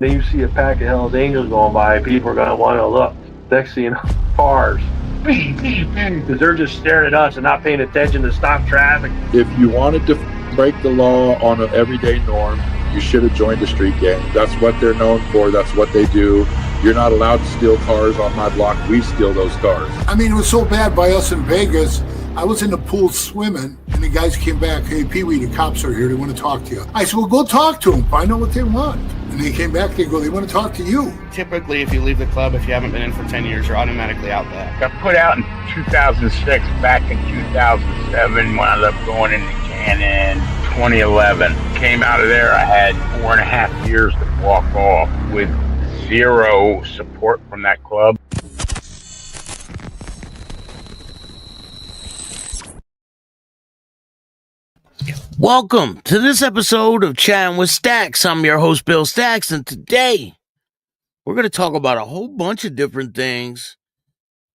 Then you see a pack of Hell's Angels going by, people are going to want to look. Next thing you know, cars. Because they're just staring at us and not paying attention to stop traffic. If you wanted to break the law on an everyday norm, you should have joined a street gang. That's what they're known for. That's what they do. You're not allowed to steal cars on my block. We steal those cars. I mean, it was so bad by us in Vegas. I was in the pool swimming, and the guys came back, "Hey, Pee-wee, the cops are here. They want to talk to you." I said, "Well, go talk to them. Find out what they want." And they came back, they go, "They want to talk to you." Typically, if you leave the club, if you haven't been in for 10 years, you're automatically out back. Got put out in 2006, back in 2007, wound up going into Cannon 2011. Came out of there, I had 4.5 years to walk off with zero support from that club. Welcome to this episode of Chatting with Stacks. I'm your host, Bill Stacks, and today we're going to talk about a whole bunch of different things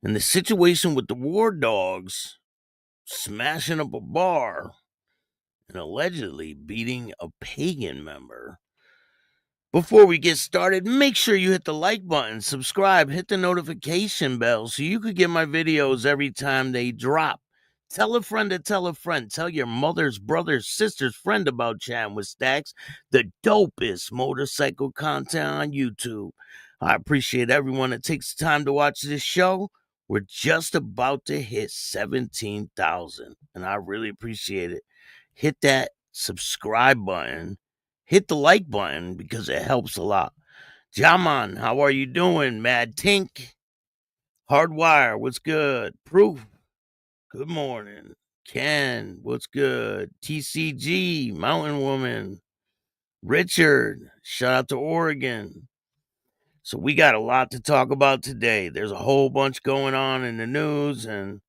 and the situation with the War Dogs smashing up a bar and allegedly beating a pagan member. Before we get started, make sure you hit the like button, subscribe, hit the notification bell so you could get my videos every time they drop. Tell a friend to tell a friend. Tell your mother's, brother's, sister's friend about Chatting with Stacks, the dopest motorcycle content on YouTube. I appreciate everyone that takes the time to watch this show. We're just about to hit 17,000, and I really appreciate it. Hit that subscribe button. Hit the like button because it helps a lot. Jaman, how are you doing? Mad Tink, Hardwire, what's good? Proof. Good morning. Ken, what's good? TCG, Mountain Woman, Richard, shout out to Oregon. So we got a lot to talk about today. There's a whole bunch going on in the news, and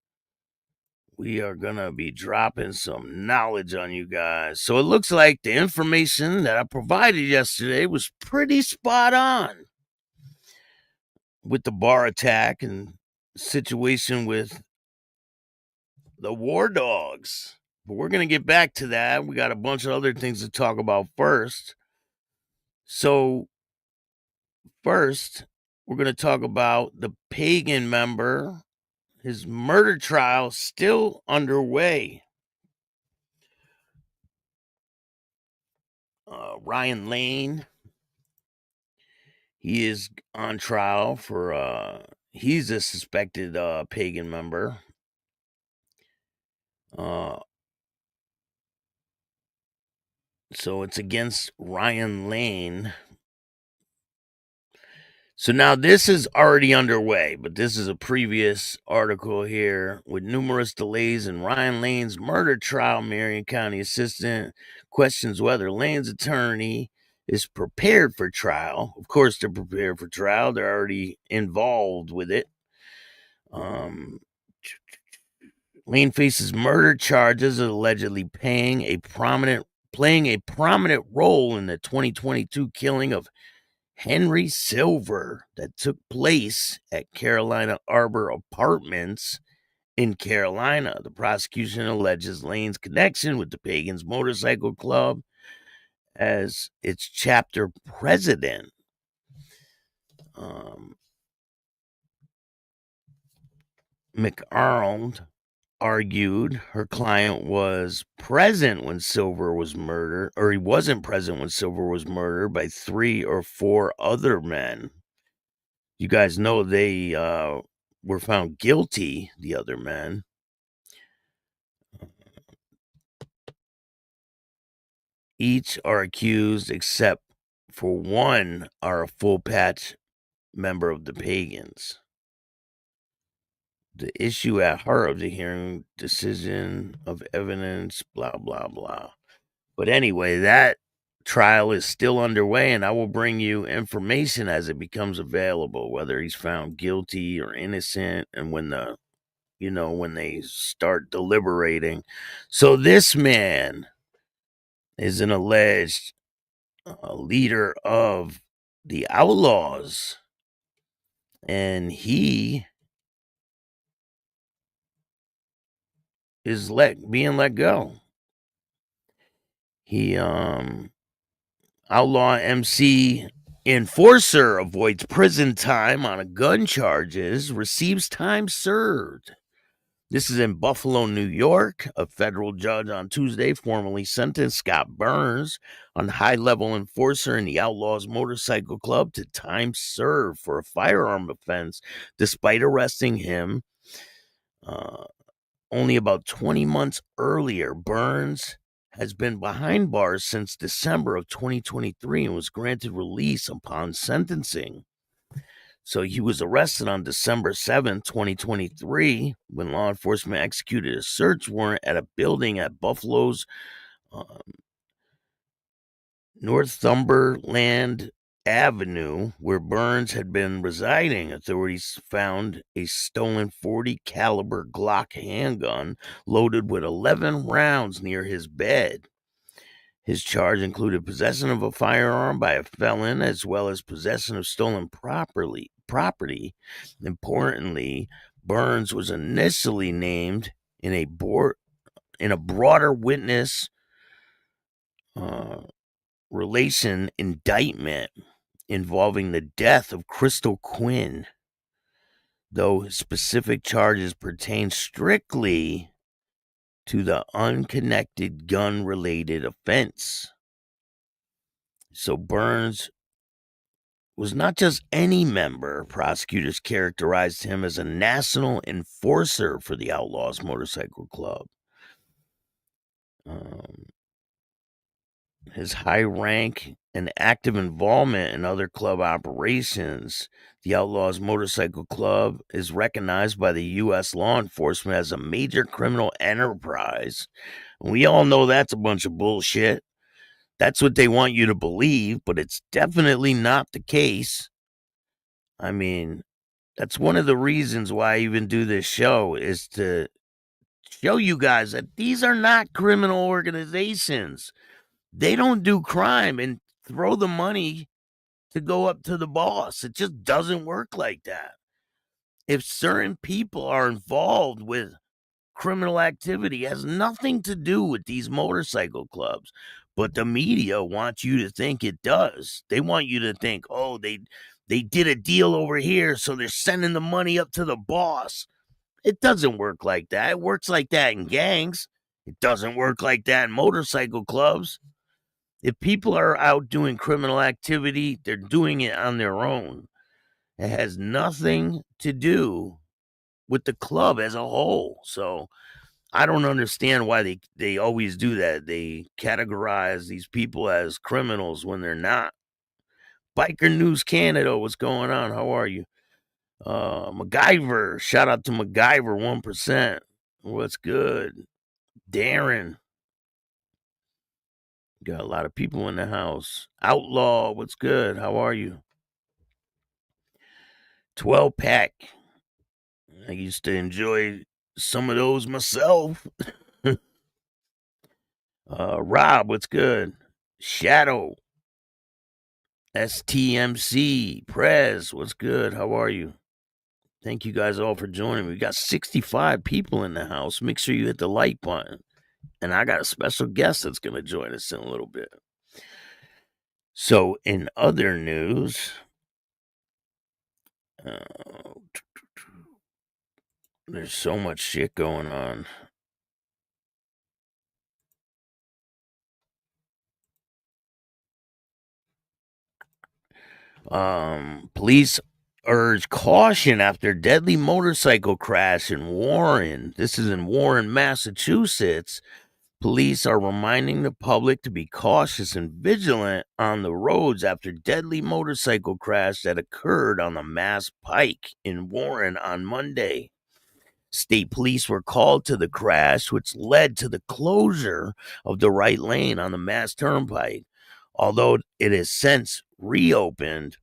we are going to be dropping some knowledge on you guys. So it looks like the information that I provided yesterday was pretty spot on with the bar attack and situation with the War Dogs. But we're going to get back to that. We got a bunch of other things to talk about first. So first, we're going to talk about the pagan member. His murder trial still underway. Ryan Lane, he is on trial for, he's a suspected pagan member. So it's against Ryan Lane. So now this is already underway, but this is a previous article here. With numerous delays in Ryan Lane's murder trial, Marion County Assistant questions whether Lane's attorney is prepared for trial. Of course, they're prepared for trial. They're already involved with it. Lane faces murder charges of allegedly playing a prominent role in the 2022 killing of Henry Silver that took place at Carolina Arbor Apartments in Carolina. The prosecution alleges Lane's connection with the Pagans Motorcycle Club as its chapter president. McArnold argued her client was present when Silver was murdered, or he wasn't present when Silver was murdered by 3 or 4 other men. You guys know they were found guilty, the other men. Each are accused except for one are a full patch member of the Pagans. The issue at heart of the hearing, decision of evidence, blah, blah, blah. But anyway, that trial is still underway, and I will bring you information as it becomes available, whether he's found guilty or innocent, and when they start deliberating. So this man is an alleged leader of the Outlaws, and he is being let go. He Outlaw MC Enforcer avoids prison time on a gun charges, receives time served. This is in Buffalo, New York. A federal judge on Tuesday formally sentenced Scott Burns, a high-level enforcer in the Outlaws Motorcycle Club, to time served for a firearm offense, despite arresting him only about 20 months earlier. Burns has been behind bars since December of 2023 and was granted release upon sentencing. So he was arrested on December 7th, 2023, when law enforcement executed a search warrant at a building at Buffalo's Northumberland Avenue, where Burns had been residing. Authorities found a stolen .40 caliber Glock handgun loaded with 11 rounds near his bed. His charge included possession of a firearm by a felon, as well as possession of stolen property. Importantly, Burns was initially named in a broader witness relation indictment involving the death of Crystal Quinn, though his specific charges pertain strictly to the unconnected gun-related offense. So Burns was not just any member. Prosecutors characterized him as a national enforcer for the Outlaws Motorcycle Club. His high rank and active involvement in other club operations, the Outlaws Motorcycle Club is recognized by the U.S. law enforcement as a major criminal enterprise. And we all know that's a bunch of bullshit. That's what they want you to believe, but it's definitely not the case. I mean, that's one of the reasons why I even do this show, is to show you guys that these are not criminal organizations. They don't do crime and throw the money to go up to the boss. It just doesn't work like that. If certain people are involved with criminal activity, it has nothing to do with these motorcycle clubs. But the media wants you to think it does. They want you to think, oh, they did a deal over here, so they're sending the money up to the boss. It doesn't work like that. It works like that in gangs. It doesn't work like that in motorcycle clubs. If people are out doing criminal activity, they're doing it on their own. It has nothing to do with the club as a whole. So I don't understand why they always do that. They categorize these people as criminals when they're not. Biker News Canada, what's going on? How are you? MacGyver, shout out to MacGyver 1%. What's good? Darren. Got a lot of people in the house. Outlaw, what's good? How are you? 12 pack. I used to enjoy some of those myself. Rob, what's good? Shadow. STMC. Prez, what's good? How are you? Thank you guys all for joining me. We got 65 people in the house. Make sure you hit the like button. And I got a special guest that's going to join us in a little bit. So, in other news, there's so much shit going on. Police urge caution after deadly motorcycle crash in Warren. This is in Warren, Massachusetts. Police are reminding the public to be cautious and vigilant on the roads after deadly motorcycle crash that occurred on the Mass Pike in Warren on Monday. State police were called to the crash, which led to the closure of the right lane on the Mass Turnpike. Although it has since reopened,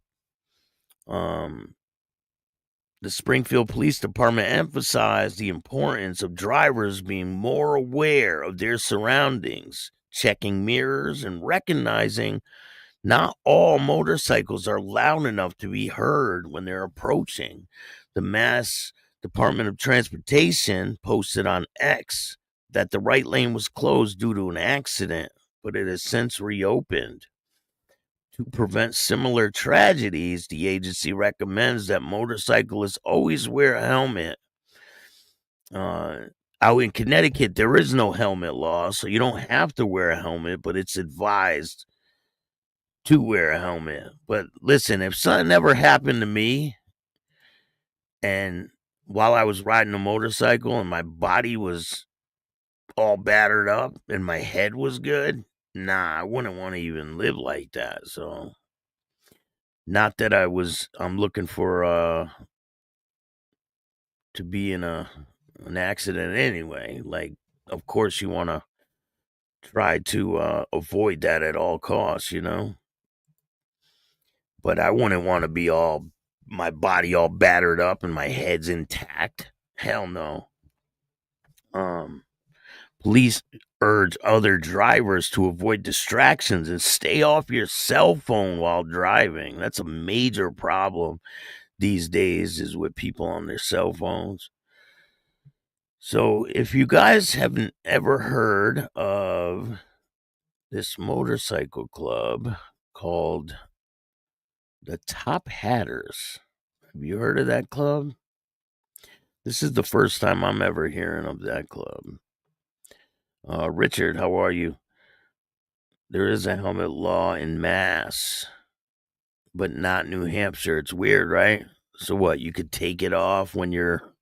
the Springfield Police Department emphasized the importance of drivers being more aware of their surroundings, checking mirrors, and recognizing not all motorcycles are loud enough to be heard when they're approaching. The Mass Department of Transportation posted on X that the right lane was closed due to an accident, but it has since reopened. To prevent similar tragedies, the agency recommends that motorcyclists always wear a helmet. Out in Connecticut, there is no helmet law, so you don't have to wear a helmet, but it's advised to wear a helmet. But listen, if something ever happened to me and while I was riding a motorcycle and my body was all battered up and my head was good, nah, I wouldn't want to even live like that. So not that I'm looking for to be in an accident anyway. Like, of course you want to try to avoid that at all costs, but I wouldn't want to be my body all battered up and my head's intact. Hell no. Police urge other drivers to avoid distractions and stay off your cell phone while driving. That's a major problem these days, is with people on their cell phones. So if you guys haven't ever heard of this motorcycle club called the Top Hatters, have you heard of that club? This is the first time I'm ever hearing of that club. Richard, how are you? There is a helmet law in Mass, but not New Hampshire. It's weird, right? So what? You could take it off when you're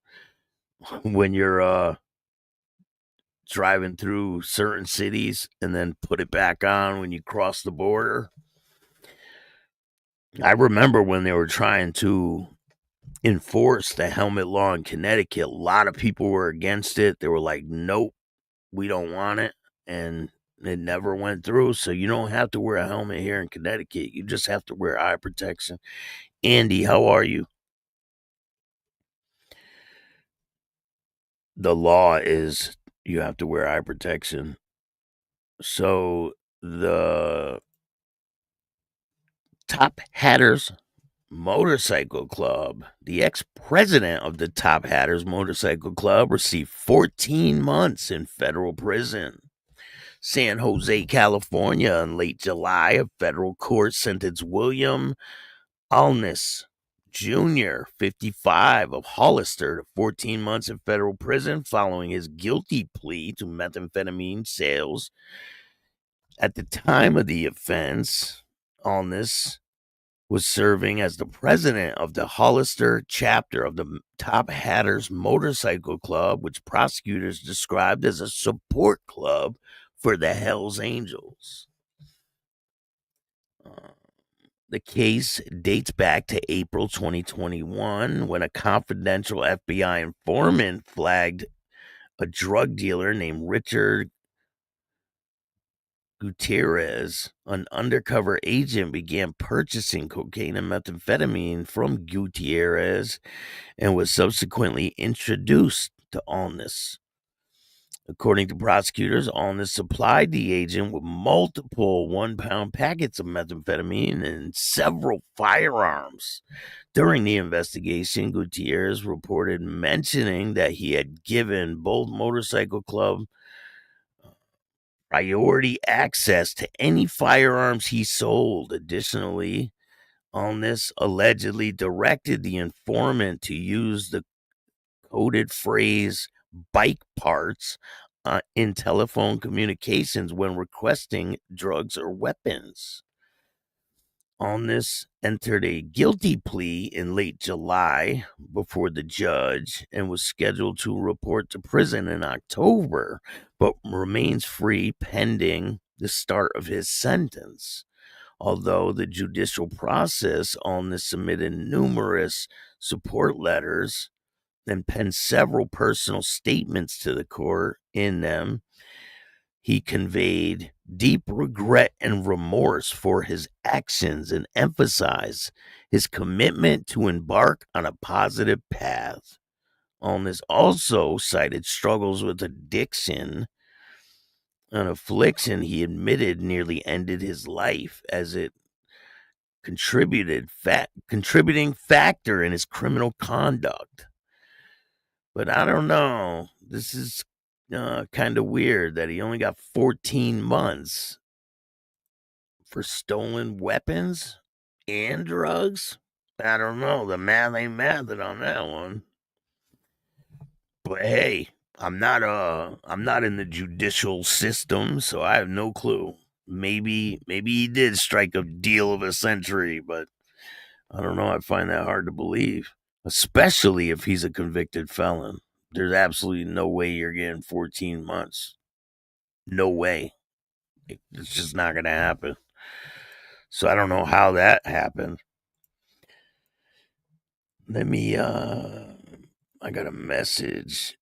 driving through certain cities, and then put it back on when you cross the border. I remember when they were trying to enforce the helmet law in Connecticut, a lot of people were against it. They were like, nope, we don't want it. And it never went through. So you don't have to wear a helmet here in Connecticut. You just have to wear eye protection. Andy, how are you? The law is you have to wear eye protection. So the Top Hatters Motorcycle Club, the ex-president of the Top Hatters Motorcycle Club, received 14 months in federal prison. San Jose, California, in late July, a federal court sentenced William Alness Jr., 55, of Hollister, to 14 months in federal prison following his guilty plea to methamphetamine sales. At the time of the offense, Alness was serving as the president of the Hollister chapter of the Top Hatters Motorcycle Club, which prosecutors described as a support club for the Hells Angels. The case dates back to April 2021, when a confidential FBI informant flagged a drug dealer named Richard Gutierrez. An undercover agent began purchasing cocaine and methamphetamine from Gutierrez and was subsequently introduced to Alness. According to prosecutors, Alness supplied the agent with multiple 1-pound packets of methamphetamine and several firearms. During the investigation, Gutierrez reported mentioning that he had given both motorcycle club priority access to any firearms he sold. Additionally, Alness allegedly directed the informant to use the coded phrase "bike parts" in telephone communications when requesting drugs or weapons. Alness entered a guilty plea in late July before the judge and was scheduled to report to prison in October, but remains free pending the start of his sentence. Although the judicial process, Alness submitted numerous support letters and penned several personal statements to the court. In them, he conveyed deep regret and remorse for his actions and emphasized his commitment to embark on a positive path. Alness also cited struggles with addiction, an affliction he admitted nearly ended his life, as it contributing factor in his criminal conduct. But I don't know. This is kind of weird that he only got 14 months for stolen weapons and drugs. I don't know. The math ain't mathing on that one. But hey, I'm not in the judicial system, so I have no clue. Maybe he did strike a deal of a century, but I don't know. I find that hard to believe, especially if he's a convicted felon. There's absolutely no way you're getting 14 months. No way. It's just not going to happen. So I don't know how that happened. Let me, I got a message.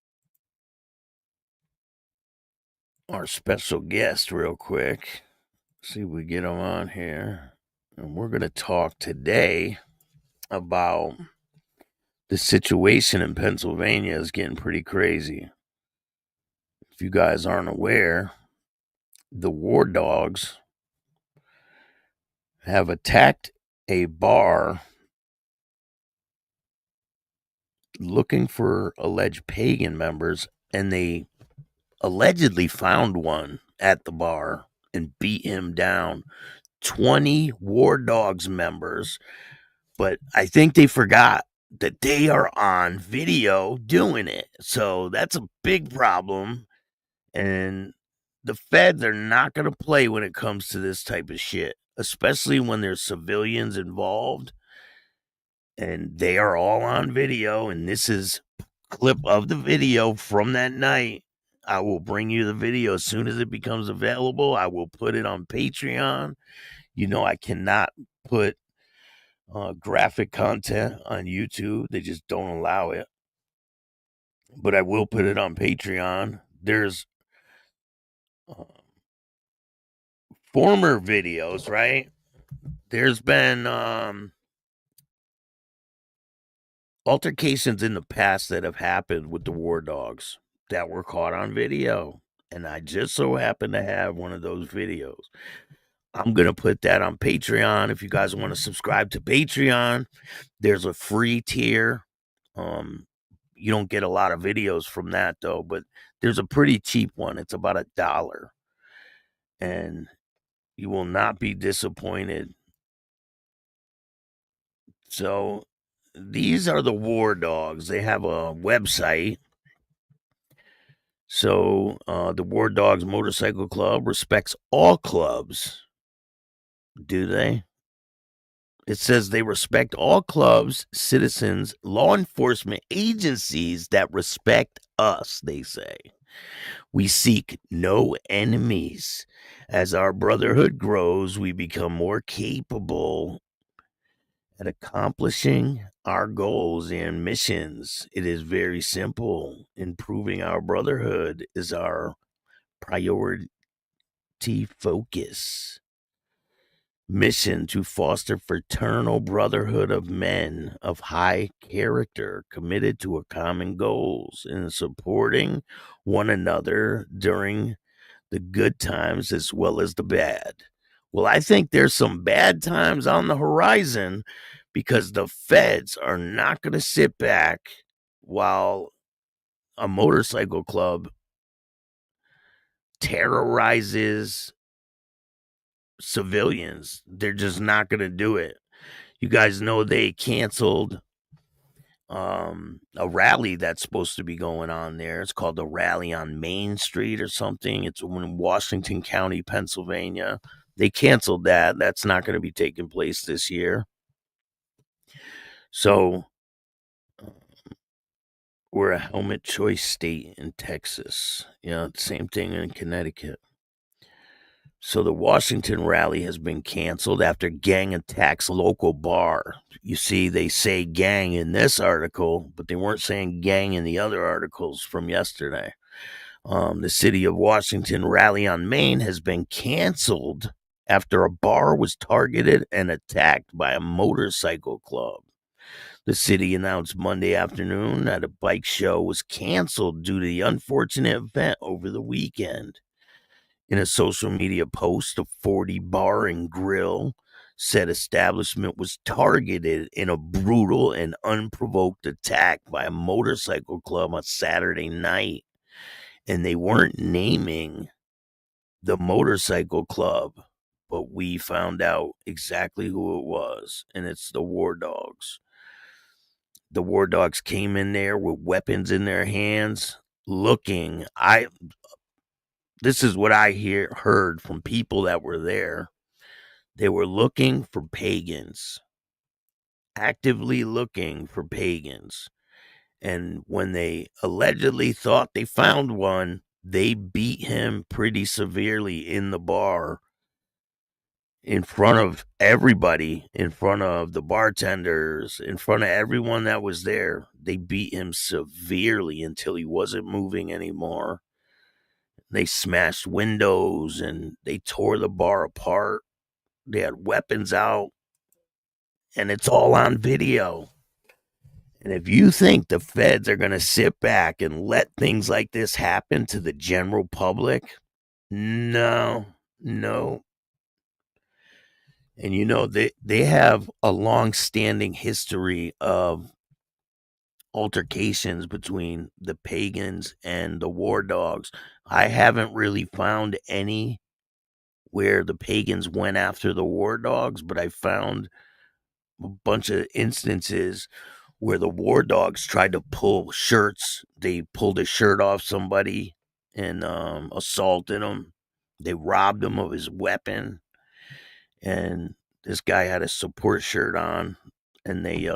Our special guest real quick. See if we get him on here. And we're going to talk today about the situation in Pennsylvania is getting pretty crazy. If you guys aren't aware, the war dogs have attacked a bar looking for alleged pagan members, and they allegedly found one at the bar and beat him down. 20 War Dogs members, but I think they forgot that they are on video doing it. So that's a big problem. And the feds are not going to play when it comes to this type of shit, especially when there's civilians involved. And they are all on video. And this is a clip of the video from that night. I will bring you the video as soon as it becomes available. I will put it on Patreon. You know, I cannot put graphic content on YouTube. They just don't allow it. But I will put it on Patreon. There's former videos, right? There's been altercations in the past that have happened with the War Dogs that were caught on video. And I just so happen to have one of those videos. I'm going to put that on Patreon. If you guys want to subscribe to Patreon, there's a free tier. You don't get a lot of videos from that, though, but there's a pretty cheap one. It's about $1. And you will not be disappointed. So these are the War Dogs. They have a website. So the War Dogs Motorcycle Club respects all clubs. Do they? It says they respect all clubs, citizens, law enforcement agencies that respect us, they say. We seek no enemies. As our brotherhood grows, we become more capable at accomplishing our goals and missions. It is very simple. Improving our brotherhood is our priority focus. Mission to foster fraternal brotherhood of men of high character committed to a common goals and supporting one another during the good times as well as the bad. Well, I think there's some bad times on the horizon because the feds are not going to sit back while a motorcycle club terrorizes civilians. They're just not going to do it. You guys know they canceled a rally that's supposed to be going on there. It's called the Rally on Main Street or something. It's in Washington County, Pennsylvania. They canceled that. That's not going to be taking place this year. So we're a helmet choice state in Texas. Same thing in Connecticut. So the Washington rally has been canceled after gang attacks local bar. You see, they say gang in this article, but they weren't saying gang in the other articles from yesterday. The city of Washington rally on Main has been canceled after a bar was targeted and attacked by a motorcycle club. The city announced Monday afternoon that a bike show was canceled due to the unfortunate event over the weekend. In a social media post, a 40 Bar and Grill said establishment was targeted in a brutal and unprovoked attack by a motorcycle club on Saturday night. And they weren't naming the motorcycle club. but we found out exactly who it was, and it's the War Dogs. The War Dogs came in there with weapons in their hands, looking. This is what I heard from people that were there. They were looking for pagans, actively looking for pagans. And when they allegedly thought they found one, they beat him pretty severely in the bar in front of everybody, in front of the bartenders, in front of everyone that was there. They beat him severely until he wasn't moving anymore. They smashed windows and they tore the bar apart. They had weapons out, and it's all on video. And if you think the feds are going to sit back and let things like this happen to the general public, no. And you know, they have a long-standing history of altercations between the Pagans and the War Dogs. I haven't really found any where the Pagans went after the War Dogs, but I found a bunch of instances where the War Dogs tried to pull shirts. They pulled a shirt off somebody and assaulted him. They robbed him of his weapon. And this guy had a support shirt on, and they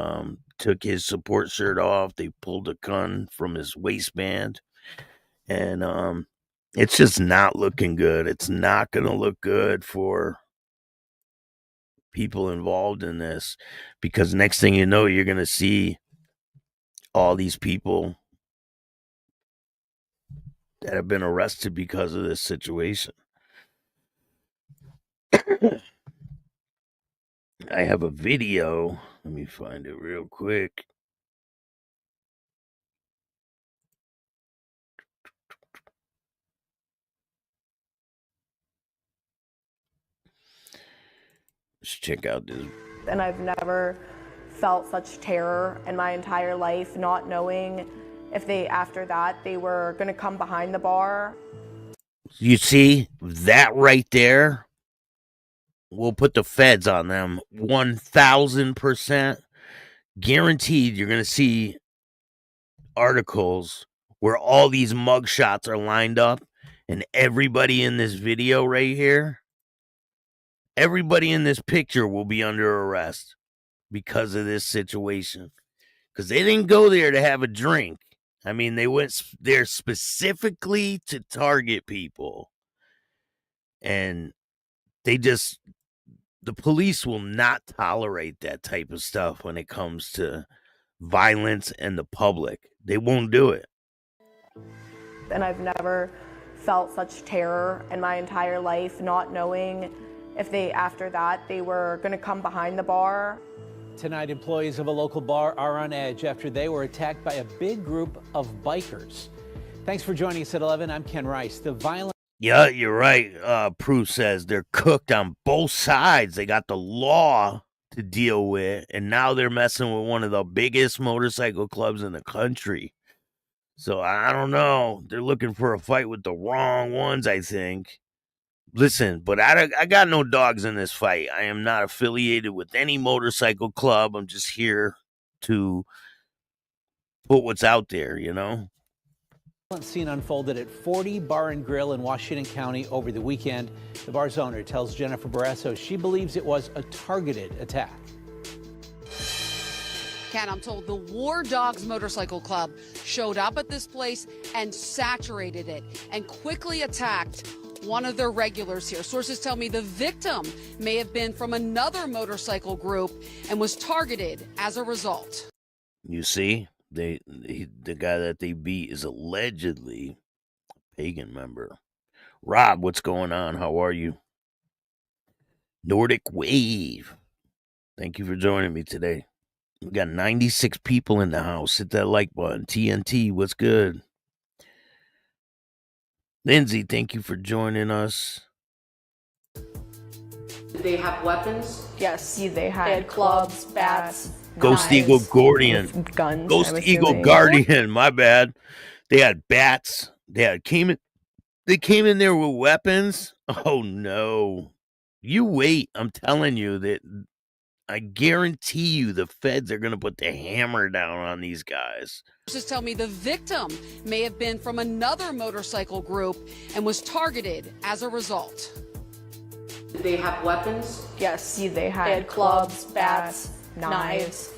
took his support shirt off. They pulled a gun from his waistband, and it's just not looking good. It's not going to look good for people involved in this, because next thing you know, you're going to see all these people that have been arrested because of this situation. I have a video. Let me find it real quick. Let's check out this. And I've never felt such terror in my entire life, not knowing if after that, they were going to come behind the bar. You see that right there? We'll put the feds on them 1,000%. Guaranteed you're going to see articles where all these mugshots are lined up, and everybody in this video right here, everybody in this picture will be under arrest because of this situation. Because they didn't go there to have a drink. I mean, they went there specifically to target people. And the police will not tolerate that type of stuff when it comes to violence and the public. They won't do it. And I've never felt such terror in my entire life, not knowing if after that, they were going to come behind the bar. Tonight, employees of a local bar are on edge after they were attacked by a big group of bikers. Thanks for joining us at 11. I'm Ken Rice. The violent... Yeah, you're right. Prue says they're cooked on both sides. They got the law to deal with, and now they're messing with one of the biggest motorcycle clubs in the country. So I don't know. They're looking for a fight with the wrong ones, I think. Listen, but I got no dogs in this fight. I am not affiliated with any motorcycle club. I'm just here to put what's out there, you know? Scene unfolded at 40 Bar and Grill in Washington County over the weekend. The bar's owner tells Jennifer Barresso she believes it was a targeted attack. Ken, I'm told the War Dogs Motorcycle Club showed up at this place and saturated it and quickly attacked one of their regulars here. Sources tell me the victim may have been from another motorcycle group and was targeted as a result. You see, the guy that they beat is allegedly a pagan member. Rob, what's going on? How are you? Nordic Wave, thank you for joining me today. We got 96 people in the house. Hit that like button. TNT, what's good? Lindsay, thank you for joining us. Did they have weapons? Yes, they had clubs, bats, Ghost knives, Eagle Guardian. guns. Ghost I'm Eagle assuming. Guardian, my bad. They had bats. They came in there with weapons. Oh no. You wait. I'm telling you that I guarantee you the feds are going to put the hammer down on these guys. Sources tell me the victim may have been from another motorcycle group and was targeted as a result. Did they have weapons? Yes, they had clubs, bats, knives,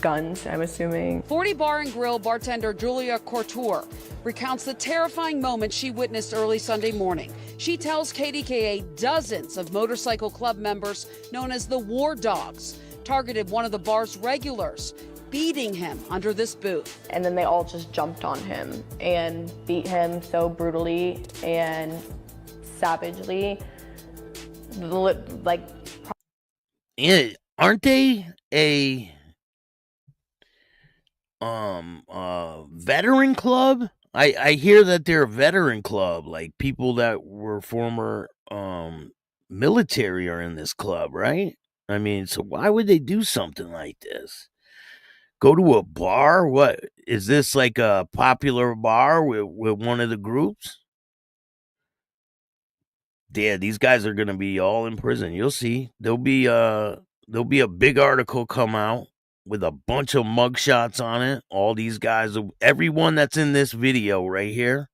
guns, I'm assuming. 40 Bar and Grill bartender Julia Quarture recounts the terrifying moment she witnessed early Sunday morning. She tells KDKA dozens of motorcycle club members, known as the War Dogs, targeted one of the bar's regulars, beating him under this booth. And then they all just jumped on him and beat him so brutally and savagely. Like, Yeah, aren't they a veteran club? I hear that they're a veteran club, like people that were former military are in this club, right? I mean, so why would they do something like this? Go to a bar? What is this, like a popular bar with one of the groups? Yeah, these guys are gonna be all in prison. You'll see. There'll be a big article come out with a bunch of mugshots on it. All these guys, everyone that's in this video right here,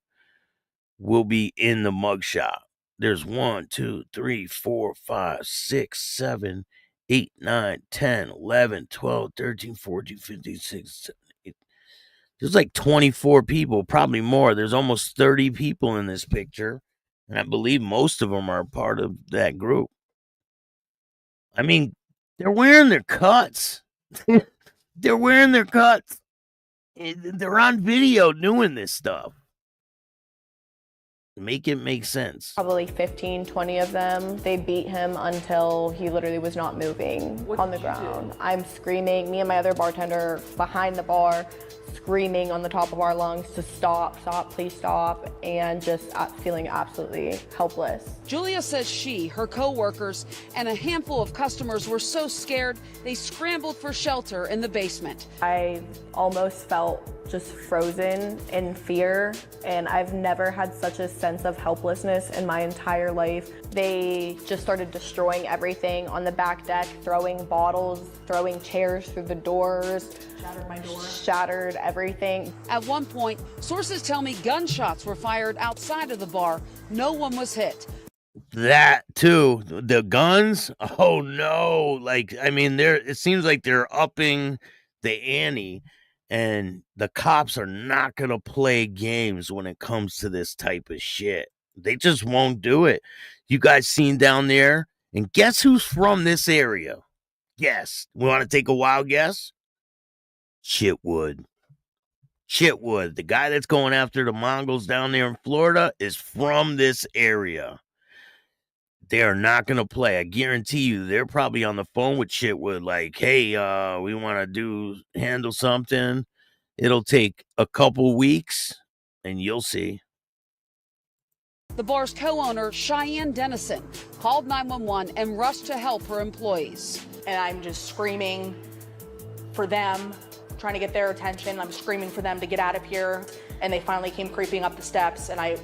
will be in the mugshot. There's 1, 2, 3, 4, 5, 6, 7, 8, 9, 10, 11, 12, 13, 14, 15, 16, 17, 18. There's like 24 people, probably more. There's almost 30 people in this picture. And I believe most of them are part of that group. I mean, they're wearing their cuts. They're wearing their cuts. They're on video doing this stuff. Make it make sense. probably 15, 20 of them. They beat him until he literally was not moving on the ground. I'm screaming, me and my other bartender behind the bar, screaming on the top of our lungs to stop, please stop, and just feeling absolutely helpless. Julia says she, her co-workers, and a handful of customers were so scared they scrambled for shelter in the basement. I almost felt just frozen in fear, and I've never had such a sense of helplessness in my entire life. They just started destroying everything on the back deck, throwing bottles, throwing chairs through the doors. Shattered my door. Shattered everything. At one point, sources tell me gunshots were fired outside of the bar. No one was hit. That too. The guns? Oh no. Like, I mean, it seems like they're upping the ante, and the cops are not gonna play games when it comes to this type of shit. They just won't do it. You guys seen down there? And guess who's from this area? Guess. We want to take a wild guess? Chitwood. Chitwood. The guy that's going after the Mongols down there in Florida is from this area. They are not going to play. I guarantee you, they're probably on the phone with Chitwood like, hey, we want to handle something. It'll take a couple weeks, and you'll see. The bar's co-owner, Cheyenne Dennison, called 911 and rushed to help her employees. And I'm just screaming for them, trying to get their attention. I'm screaming for them to get out of here. And they finally came creeping up the steps, and I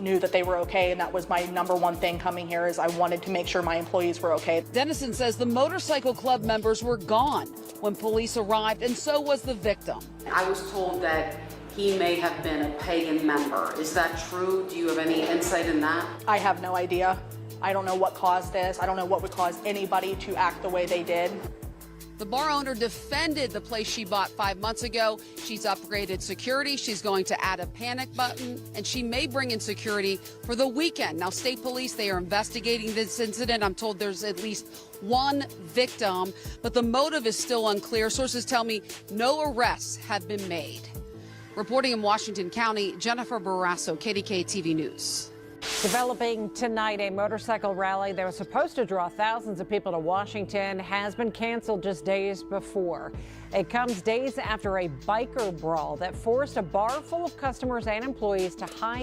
knew that they were okay, and that was my number one thing coming here, is I wanted to make sure my employees were okay. Dennison says the motorcycle club members were gone when police arrived, and so was the victim. I was told that he may have been a pagan member. Is that true? Do you have any insight in that? I have no idea. I don't know what caused this. I don't know what would cause anybody to act the way they did. The bar owner defended the place she bought 5 months ago. She's upgraded security. She's going to add a panic button, and she may bring in security for the weekend. Now, state police, they are investigating this incident. I'm told there's at least one victim, but the motive is still unclear. Sources tell me no arrests have been made. Reporting in Washington County, Jennifer Barrasso, KDK TV News. Developing tonight, a motorcycle rally that was supposed to draw thousands of people to Washington has been canceled just days before. It comes days after a biker brawl that forced a bar full of customers and employees to hide.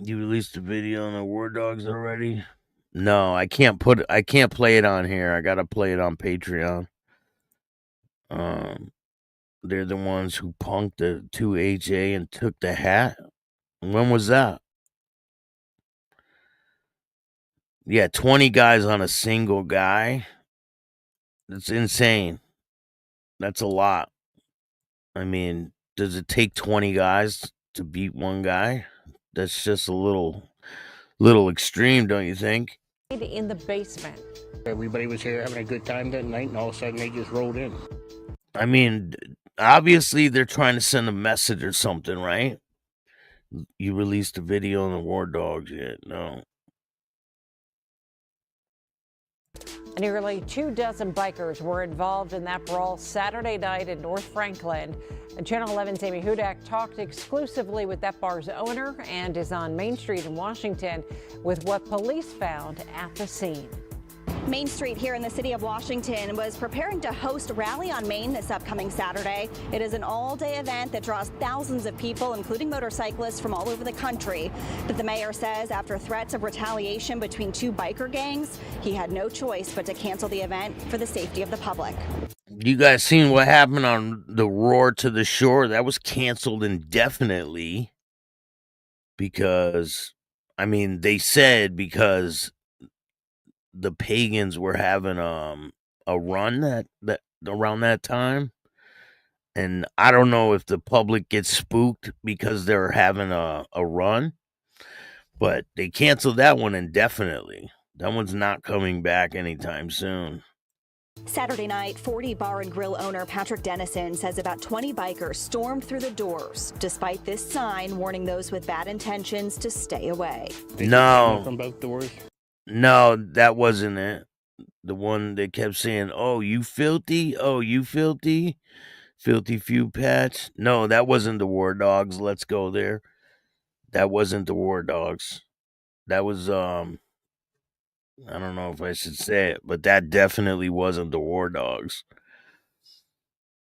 You released a video on the War Dogs already? No, I can't play it on here. I gotta play it on Patreon. They're the ones who punked the 2HA and took the hat. When was that? Yeah, 20 guys on a single guy. That's insane. That's a lot. I mean, does it take 20 guys to beat one guy? That's just a little extreme, don't you think? In the basement. Everybody was here having a good time that night, and all of a sudden they just rolled in. I mean, obviously they're trying to send a message or something, right? You released a video on the War Dogs yet? No. Nearly 24 bikers were involved in that brawl Saturday night in North Franklin. And Channel 11's Amy Hudak talked exclusively with that bar's owner and is on Main Street in Washington with what police found at the scene. Main Street here in the city of Washington was preparing to host Rally on Main this upcoming Saturday. It is an all-day event that draws thousands of people, including motorcyclists from all over the country. But the mayor says after threats of retaliation between two biker gangs, he had no choice but to cancel the event for the safety of the public. You guys seen what happened on the Roar to the Shore? That was canceled indefinitely because, I mean, they said because the Pagans were having a run that around that time, and I don't know if the public gets spooked because they're having a run, but they canceled that one indefinitely. That one's not coming back anytime soon. Saturday night, 40 Bar and Grill owner Patrick Dennison says about 20 bikers stormed through the doors, despite this sign warning those with bad intentions to stay away. No. From both doors. No, that wasn't it. The one that kept saying, "Oh, you filthy. Oh, you filthy. Filthy few patch." No, that wasn't the War Dogs. Let's go there. That wasn't the War Dogs. That was I don't know if I should say it, but that definitely wasn't the War Dogs.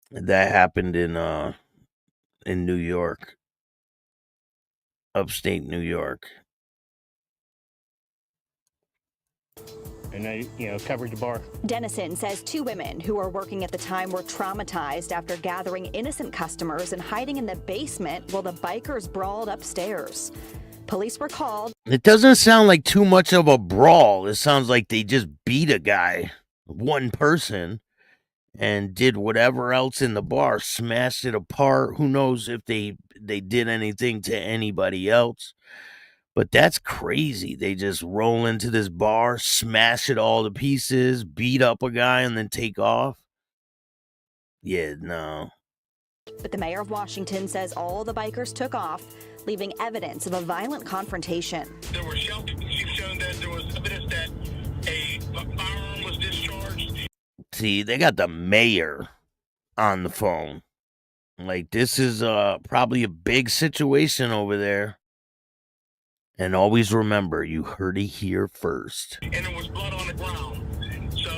That happened in New York. Upstate New York. And they, covered the bar. Dennison says two women who were working at the time were traumatized after gathering innocent customers and hiding in the basement while the bikers brawled upstairs. Police were called. It doesn't sound like too much of a brawl. It sounds like they just beat a guy, one person, and did whatever else in the bar, smashed it apart. Who knows if they did anything to anybody else. But that's crazy. They just roll into this bar, smash it all to pieces, beat up a guy, and then take off. Yeah, no. But the mayor of Washington says all the bikers took off, leaving evidence of a violent confrontation. There were shelters showing that there was evidence that a firearm was discharged. See, they got the mayor on the phone. Like, this is probably a big situation over there. And always remember, you heard it here first. And there was blood on the ground. So,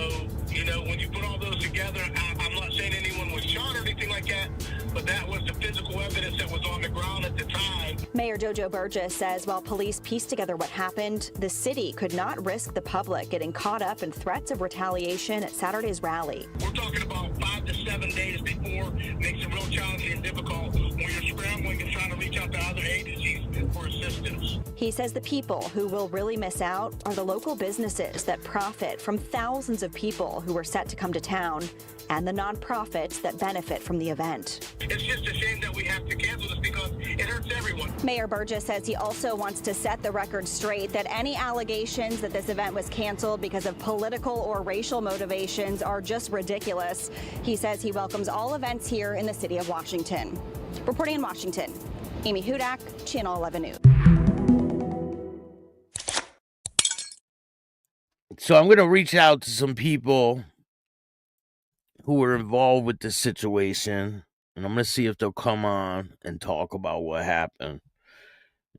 when you put all those together, I'm not saying anyone was shot or anything like that, but that was the physical evidence that was on the ground at the time. Mayor Jojo Burgess says while police pieced together what happened, the city could not risk the public getting caught up in threats of retaliation at Saturday's rally. We're talking about 5 to 7 days before. Makes it real challenging and difficult when you're scrambling and trying to reach out to other agencies for assistance. He says the people who will really miss out are the local businesses that profit from thousands of people who were set to come to town and the nonprofits that benefit from the event. It's just a shame that we have to cancel this because it hurts everyone. Mayor Burgess says he also wants to set the record straight that any allegations that this event was canceled because of political or racial motivations are just ridiculous. He says he welcomes all events here in the city of Washington. Reporting in Washington, Amy Hudak, Channel 11 News. So I'm going to reach out to some people who were involved with this situation, and I'm going to see if they'll come on and talk about what happened.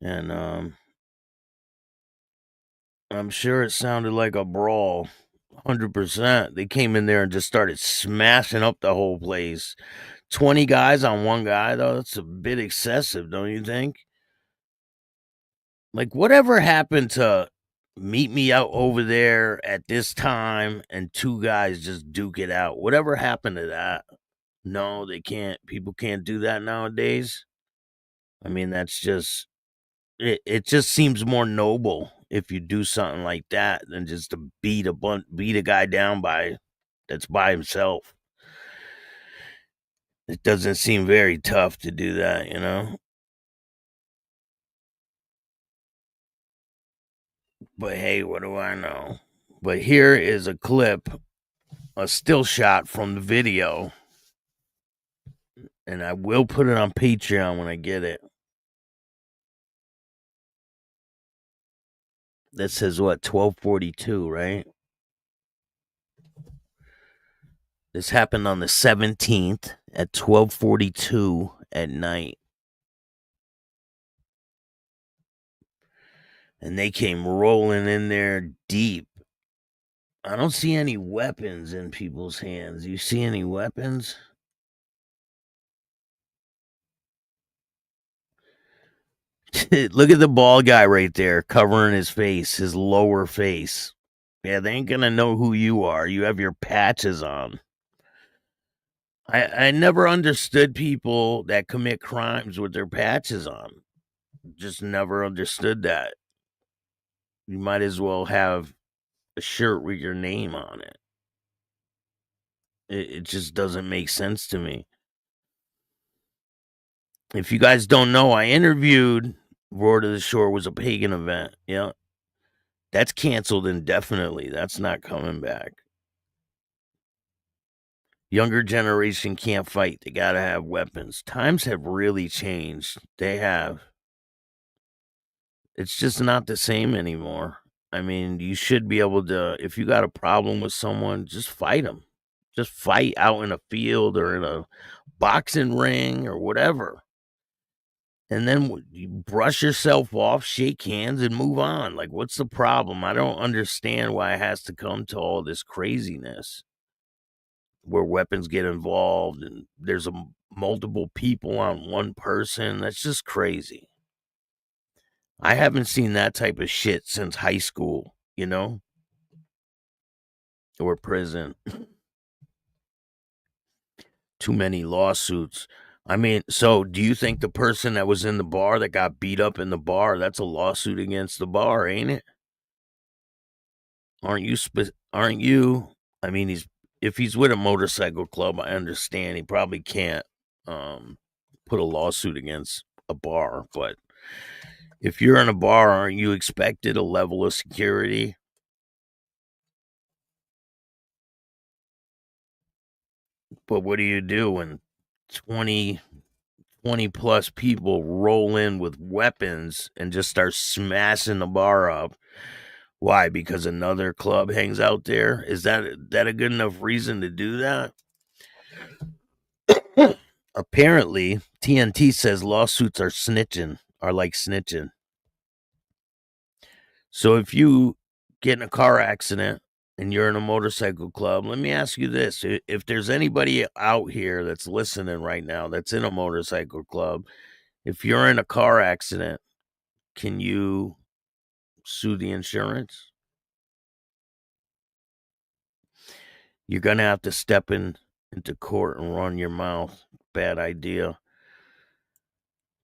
And I'm sure it sounded like a brawl, 100%. They came in there and just started smashing up the whole place. 20 guys on one guy, though, that's a bit excessive, don't you think? Like, whatever happened to meet me out over there at this time and two guys just duke it out? Whatever happened to that? No, they can't. People can't do that nowadays. I mean, that's just, it just seems more noble if you do something like that than just to beat a guy down that's by himself. It doesn't seem very tough to do that, you know? But hey, what do I know? But here is a clip, a still shot from the video. And I will put it on Patreon when I get it. That says what, 12:42, right? This happened on the 17th at 12:42 at night. And they came rolling in there deep. I don't see any weapons in people's hands. You see any weapons? Look at the bald guy right there covering his face, his lower face. Yeah, they ain't gonna know who you are. You have your patches on. I never understood people that commit crimes with their patches on. Just never understood that. You might as well have a shirt with your name on it. It just doesn't make sense to me. If you guys don't know, I interviewed Roar to the Shore was a pagan event. Yeah. That's canceled indefinitely. That's not coming back. Younger generation can't fight. They got to have weapons. Times have really changed. They have. It's just not the same anymore. I mean, you should be able to, if you got a problem with someone, just fight them. Just fight out in a field or in a boxing ring or whatever. And then you brush yourself off, shake hands, and move on. Like, what's the problem? I don't understand why it has to come to all this craziness where weapons get involved and there's multiple people on one person. That's just crazy. I haven't seen that type of shit since high school, you know? Or prison. Too many lawsuits. I mean, so do you think the person that was in the bar that got beat up in the bar, that's a lawsuit against the bar, ain't it? Aren't you? I mean, if he's with a motorcycle club, I understand he probably can't put a lawsuit against a bar, but if you're in a bar, aren't you expected a level of security? But what do you do when 20 plus people roll in with weapons and just start smashing the bar up? Why? Because another club hangs out there? Is that a good enough reason to do that? Apparently, TNT says lawsuits are like snitching. So if you get in a car accident and you're in a motorcycle club, let me ask you this. If there's anybody out here that's listening right now that's in a motorcycle club, if you're in a car accident, can you sue the insurance? You're going to have to step into court and run your mouth. Bad idea.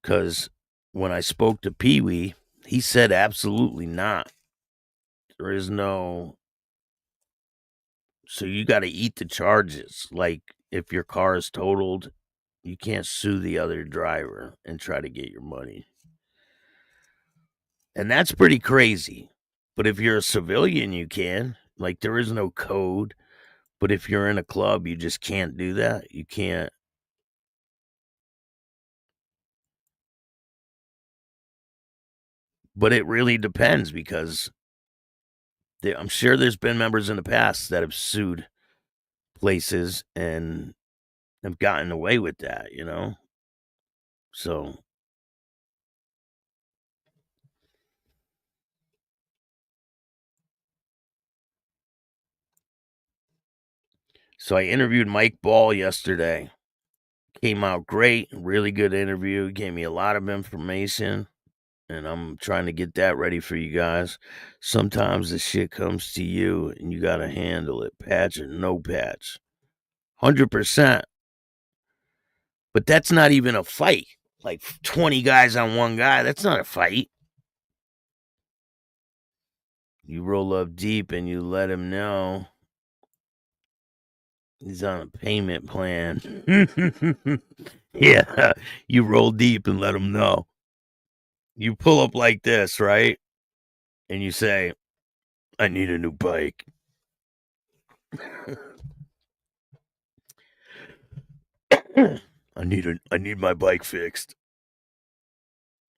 Because when I spoke to Pee Wee, he said absolutely not. There is no. So you got to eat the charges. Like if your car is totaled, you can't sue the other driver and try to get your money. And that's pretty crazy. But if you're a civilian, you can. Like there is no code. But if you're in a club, you just can't do that. You can't. But it really depends because I'm sure there's been members in the past that have sued places and have gotten away with that, you know? So I interviewed Mike Ball yesterday. Came out great, really good interview. Gave me a lot of information, and I'm trying to get that ready for you guys. Sometimes the shit comes to you, and you got to handle it, patch or no patch. 100%. But that's not even a fight. Like 20 guys on one guy, that's not a fight. You roll up deep and you let him know he's on a payment plan. Yeah, you roll deep and let him know. You pull up like this, right? And you say, I need a new bike. I need my bike fixed.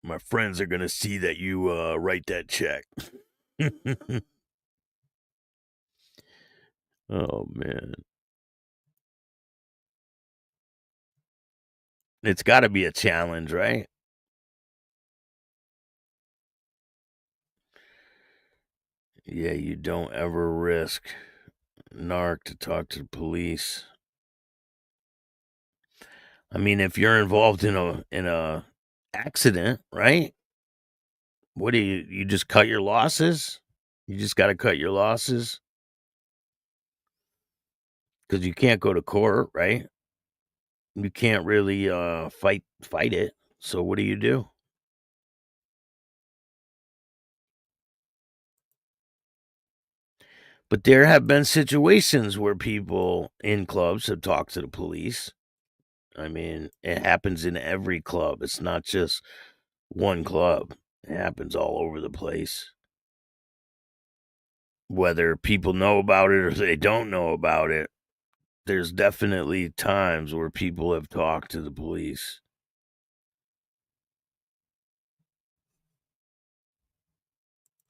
My friends are gonna see that you write that check. Oh man. It's gotta be a challenge, right? Yeah, you don't ever risk narc to talk to the police. I mean, if you're involved in a accident, right? What do you just cut your losses? You just got to cut your losses because you can't go to court, right? You can't really fight it. So what do? But there have been situations where people in clubs have talked to the police. I mean, it happens in every club. It's not just one club. It happens all over the place. Whether people know about it or they don't know about it, there's definitely times where people have talked to the police.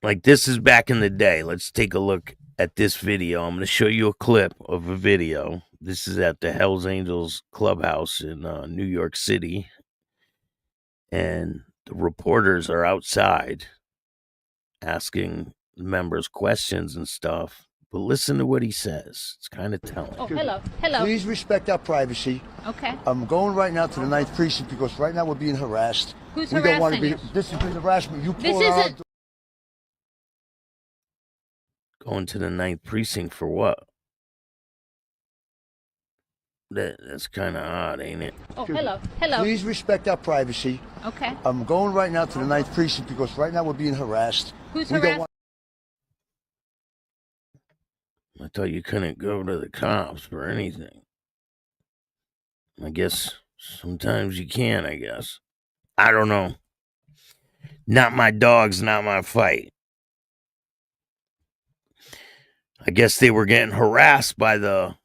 Like, this is back in the day. Let's take a look at this video. I'm going to show you a clip of a video. This is at the Hells Angels Clubhouse in New York City. And the reporters are outside asking members questions and stuff. But listen to what he says. It's kind of telling. Oh, hello. Hello. Please respect our privacy. Okay. I'm going right now to the 9th precinct because right now we're being harassed. Who's we don't want to harassing be. you? This is harassment. You This pull out. isn't. Going to the 9th precinct for what? That's kind of odd, ain't it? Oh, hello. Hello. Please respect our privacy. Okay. I'm going right now to the 9th precinct because right now we're being harassed. Who's we don't harassing? want. I thought you couldn't go to the cops for anything. I guess sometimes you can, I guess. I don't know. Not my dogs, not my fight. I guess they were getting harassed by the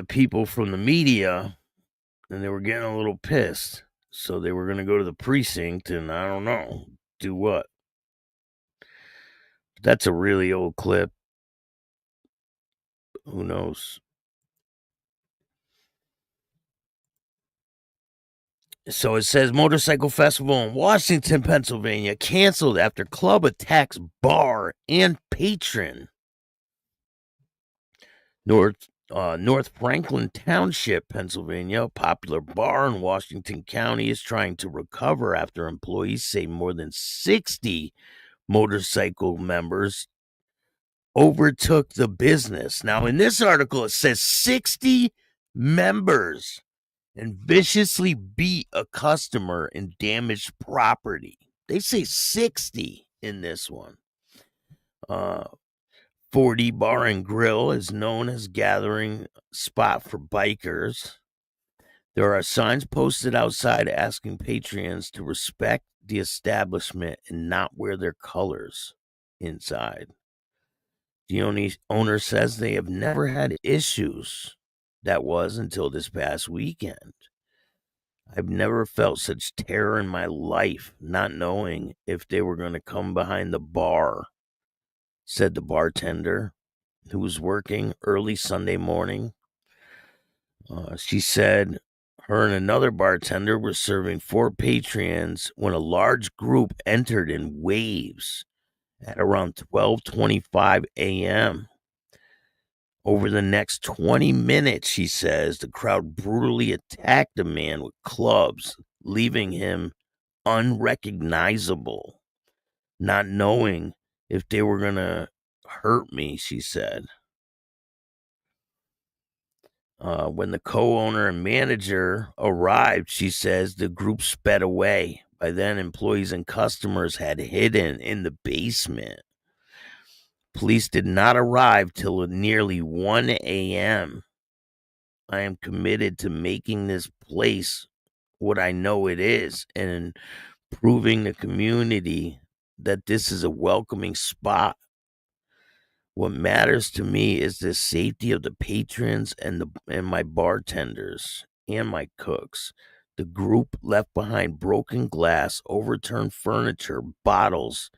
people from the media, and they were getting a little pissed. So they were going to go to the precinct and, I don't know, do what? That's a really old clip. Who knows? So it says motorcycle festival in Washington, Pennsylvania canceled after club attacks bar and patron. North Franklin Township, Pennsylvania, a popular bar in Washington County, is trying to recover after employees say more than 60 motorcycle members overtook the business. Now, in this article, it says 60 members and viciously beat a customer and damaged property. They say 60 in this one. 40 Bar and Grille is known as gathering spot for bikers. There are signs posted outside asking patrons to respect the establishment and not wear their colors inside. The owner says they have never had issues. That was until this past weekend. I've never felt such terror in my life, not knowing if they were going to come behind the bar, said the bartender who was working early Sunday morning. She said her and another bartender were serving 4 patrons when a large group entered in waves at around 12:25 a.m. Over the next 20 minutes, she says, the crowd brutally attacked the man with clubs, leaving him unrecognizable, not knowing if they were going to hurt me, she said. When the co-owner and manager arrived, she says the group sped away. By then, employees and customers had hidden in the basement. Police did not arrive till nearly 1 a.m. I am committed to making this place what I know it is and proving the community that this is a welcoming spot. What matters to me is the safety of the patrons and my bartenders and my cooks. The group left behind broken glass, overturned furniture, bottles,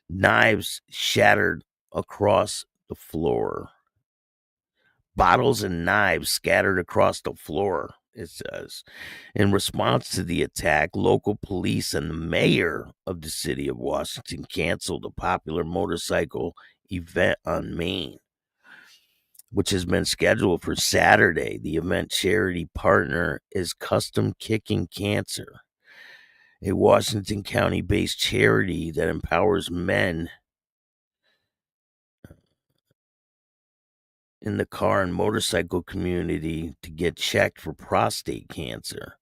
knives shattered across the floor. Bottles and knives scattered across the floor, it says. In response to the attack, local police and the mayor of the city of Washington canceled a popular motorcycle event on Main, which has been scheduled for Saturday. The event charity partner is Custom Kicking Cancer, a Washington County-based charity that empowers men in the car and motorcycle community to get checked for prostate cancer.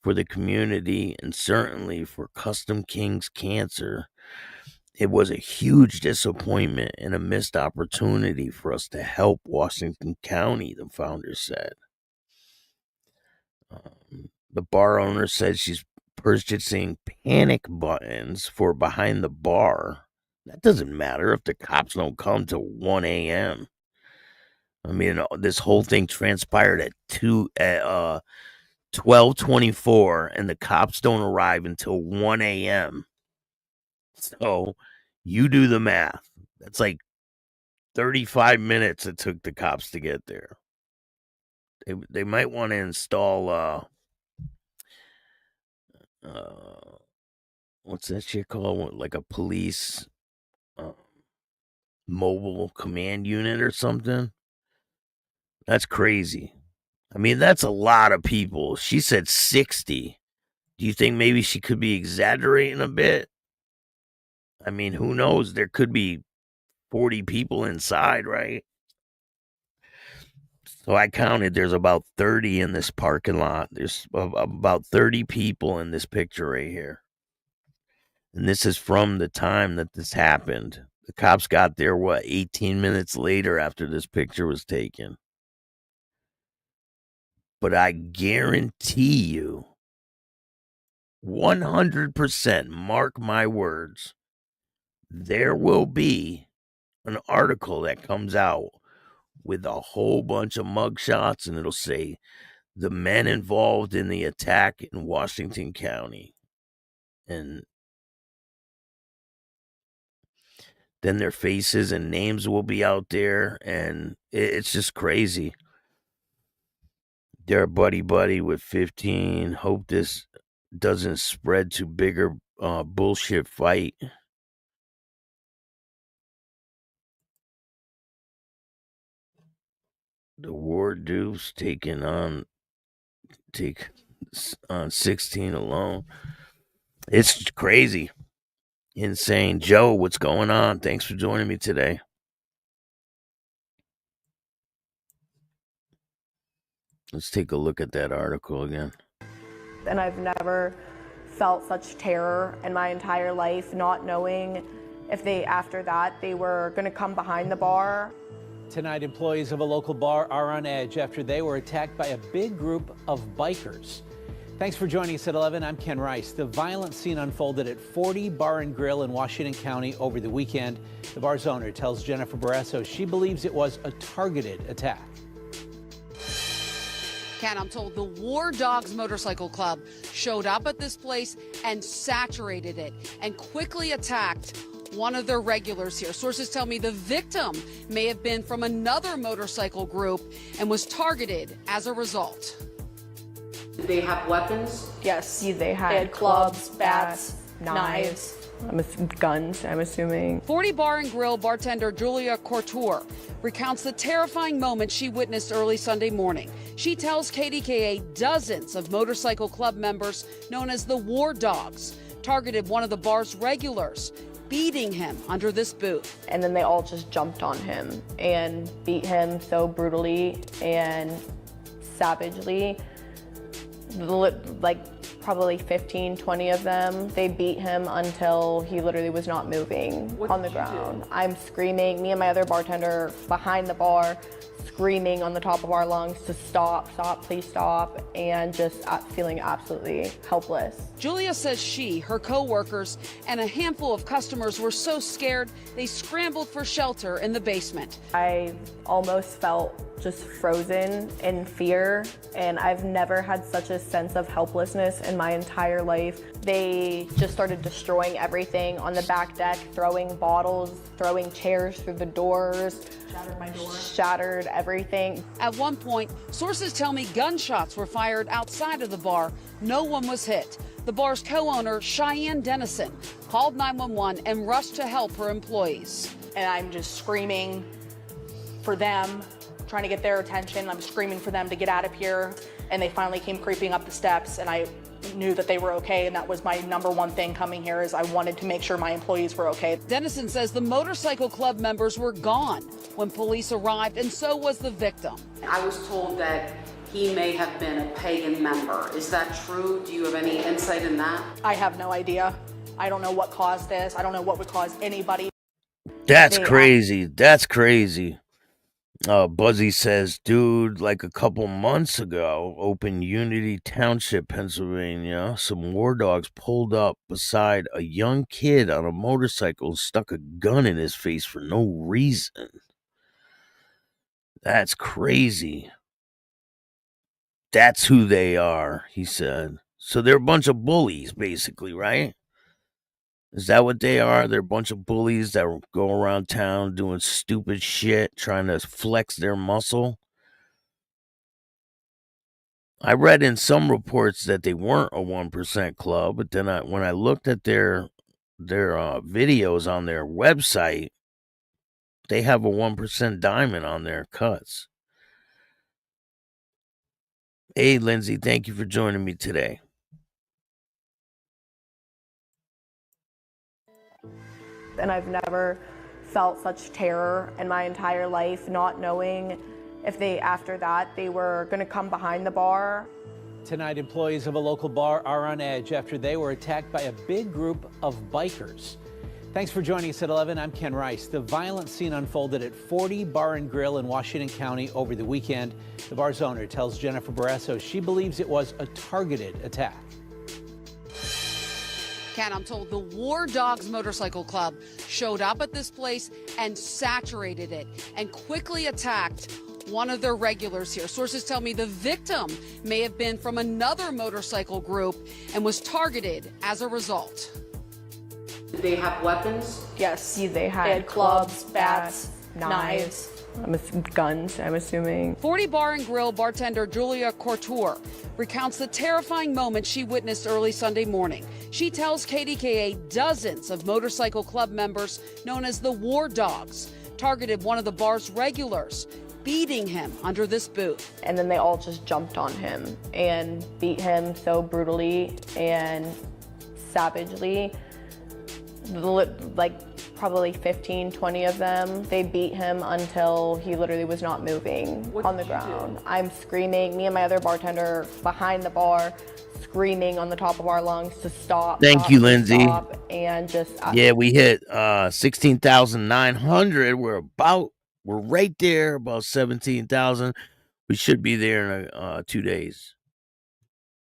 For the community and certainly for Custom Kings Cancer, it was a huge disappointment and a missed opportunity for us to help Washington County, the founder said. The bar owner said she's purchasing panic buttons for behind the bar. That doesn't matter if the cops don't come till 1 a.m. I mean, this whole thing transpired at 12:24, and the cops don't arrive until 1 a.m. So you do the math. That's like 35 minutes it took the cops to get there. They might want to install what's that shit called? Like a police mobile command unit or something. That's crazy. I mean, that's a lot of people. She said 60. Do you think maybe she could be exaggerating a bit? I mean, who knows? There could be 40 people inside, right? So I counted, there's about 30 in this parking lot. There's about 30 people in this picture right here. And this is from the time that this happened. The cops got there, 18 minutes later after this picture was taken. But I guarantee you, 100%, mark my words, there will be an article that comes out with a whole bunch of mugshots, and it'll say the men involved in the attack in Washington County. And then their faces and names will be out there, and it's just crazy. They're buddy with 15. Hope this doesn't spread to bigger bullshit fight. The War Deuce take on 16 alone. It's crazy. Insane. Joe, what's going on? Thanks for joining me today. Let's take a look at that article again. And I've never felt such terror in my entire life, not knowing if after that, they were going to come behind the bar. Tonight, employees of a local bar are on edge after they were attacked by a big group of bikers. Thanks for joining us at 11. I'm Ken Rice. The violent scene unfolded at 40 Bar Grille in Washington County over the weekend. The bar's owner tells Jennifer Barresso she believes it was a targeted attack. Ken, I'm told the War Dogs Motorcycle Club showed up at this place and saturated it and quickly attacked one of their regulars here. Sources tell me the victim may have been from another motorcycle group and was targeted as a result. Did they have weapons? Yes, they had clubs, bats, knives. Guns, I'm assuming. 40 Bar and Grill bartender Julia Quarture recounts the terrifying moment she witnessed early Sunday morning. She tells KDKA dozens of motorcycle club members, known as the War Dogs, targeted one of the bar's regulars, beating him under this booth. And then they all just jumped on him and beat him so brutally and savagely. Like, probably 15, 20 of them. They beat him until he literally was not moving on the ground. I'm screaming, me and my other bartender behind the bar, screaming on the top of our lungs to stop, please stop, and just feeling absolutely helpless. Julia says she, her co-workers, and a handful of customers were so scared they scrambled for shelter in the basement. I almost felt just frozen in fear, and I've never had such a sense of helplessness in my entire life. They just started destroying everything on the back deck, throwing bottles, throwing chairs through the doors. Shattered my door. Shattered everything. At one point, sources tell me gunshots were fired outside of the bar. No one was hit. The bar's co-owner, Cheyenne Dennison, called 911 and rushed to help her employees. And I'm just screaming for them, trying to get their attention. I'm screaming for them to get out of here. And they finally came creeping up the steps, and I knew that they were okay, and that was my number one thing coming here, is I wanted to make sure my employees were okay. Dennison says the motorcycle club members were gone when police arrived, and so was the victim. I was told that he may have been a pagan member. Is that true? Do you have any insight in that? I have no idea. I don't know what caused this. I don't know what would cause anybody. That's crazy. That's crazy. Buzzy says, dude, like a couple months ago, up in Unity Township, Pennsylvania, some war dogs pulled up beside a young kid on a motorcycle and stuck a gun in his face for no reason. That's crazy. That's who they are, he said. So they're a bunch of bullies, basically, right? Is that what they are? They're a bunch of bullies that go around town doing stupid shit, trying to flex their muscle. I read in some reports that they weren't a 1% club, but then when I looked at their videos on their website, they have a 1% diamond on their cuts. Hey, Lindsay, thank you for joining me today. And I've never felt such terror in my entire life, not knowing if after that, they were going to come behind the bar. Tonight, employees of a local bar are on edge after they were attacked by a big group of bikers. Thanks for joining us at 11. I'm Ken Rice. The violent scene unfolded at 40 Bar Grille in Washington County over the weekend. The bar's owner tells Jennifer Barrasso she believes it was a targeted attack. Ken, I'm told the War Dogs Motorcycle Club showed up at this place and saturated it and quickly attacked one of their regulars here. Sources tell me the victim may have been from another motorcycle group and was targeted as a result. Did they have weapons? Yes, they had clubs, bats, knives. Guns, I'm assuming. 40 Bar and Grill bartender Julia Quarture recounts the terrifying moment she witnessed early Sunday morning. She tells KDKA dozens of motorcycle club members, known as the War Dogs, targeted one of the bar's regulars, beating him under this booth. And then they all just jumped on him and beat him so brutally and savagely. Like probably 15, 20 of them. They beat him until he literally was not moving on the ground. I'm screaming, me and my other bartender behind the bar, screaming on the top of our lungs to stop. Thank you, Lindsay. Stop, and just yeah, we hit 16,900. We're right there, about 17,000. We should be there in 2 days.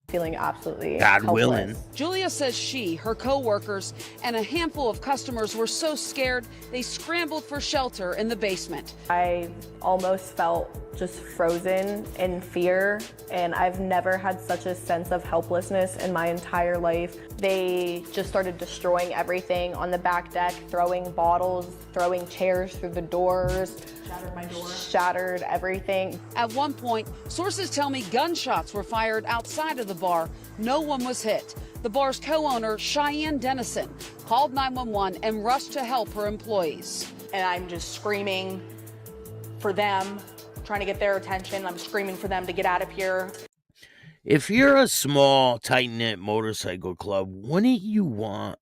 Feeling absolutely God helpless. willing. Julia says she, her co-workers, and a handful of customers were so scared they scrambled for shelter in the basement. I almost felt just frozen in fear, and I've never had such a sense of helplessness in my entire life. They just started destroying everything on the back deck, throwing bottles, throwing chairs through the doors. Shattered my door. Shattered everything. At one point, sources tell me gunshots were fired outside of the bar. No one was hit. The bar's co-owner, Cheyenne Dennison, called 911 and rushed to help her employees. And I'm just screaming for them, trying to get their attention. I'm screaming for them to get out of here. If you're a small, tight-knit motorcycle club, wouldn't you want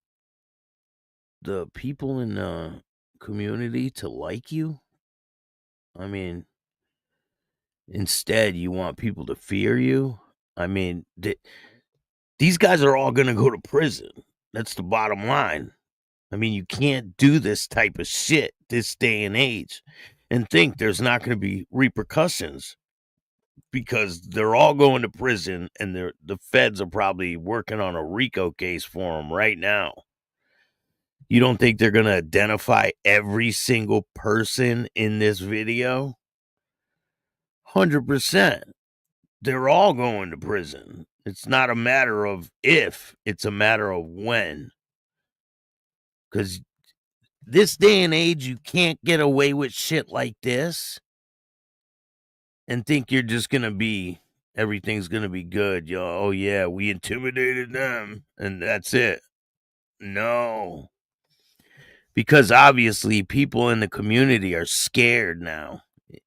the people in the community to like you? I mean, instead, you want people to fear you? I mean, These guys are all going to go to prison. That's the bottom line. I mean, you can't do this type of shit this day and age and think there's not going to be repercussions, because they're all going to prison, and the feds are probably working on a RICO case for them right now. You don't think they're going to identify every single person in this video? 100%. They're all going to prison. It's not a matter of if, it's a matter of when. Because this day and age, you can't get away with shit like this and think you're just going to be, everything's going to be good. Oh yeah, we intimidated them and that's it. No. Because obviously people in the community are scared now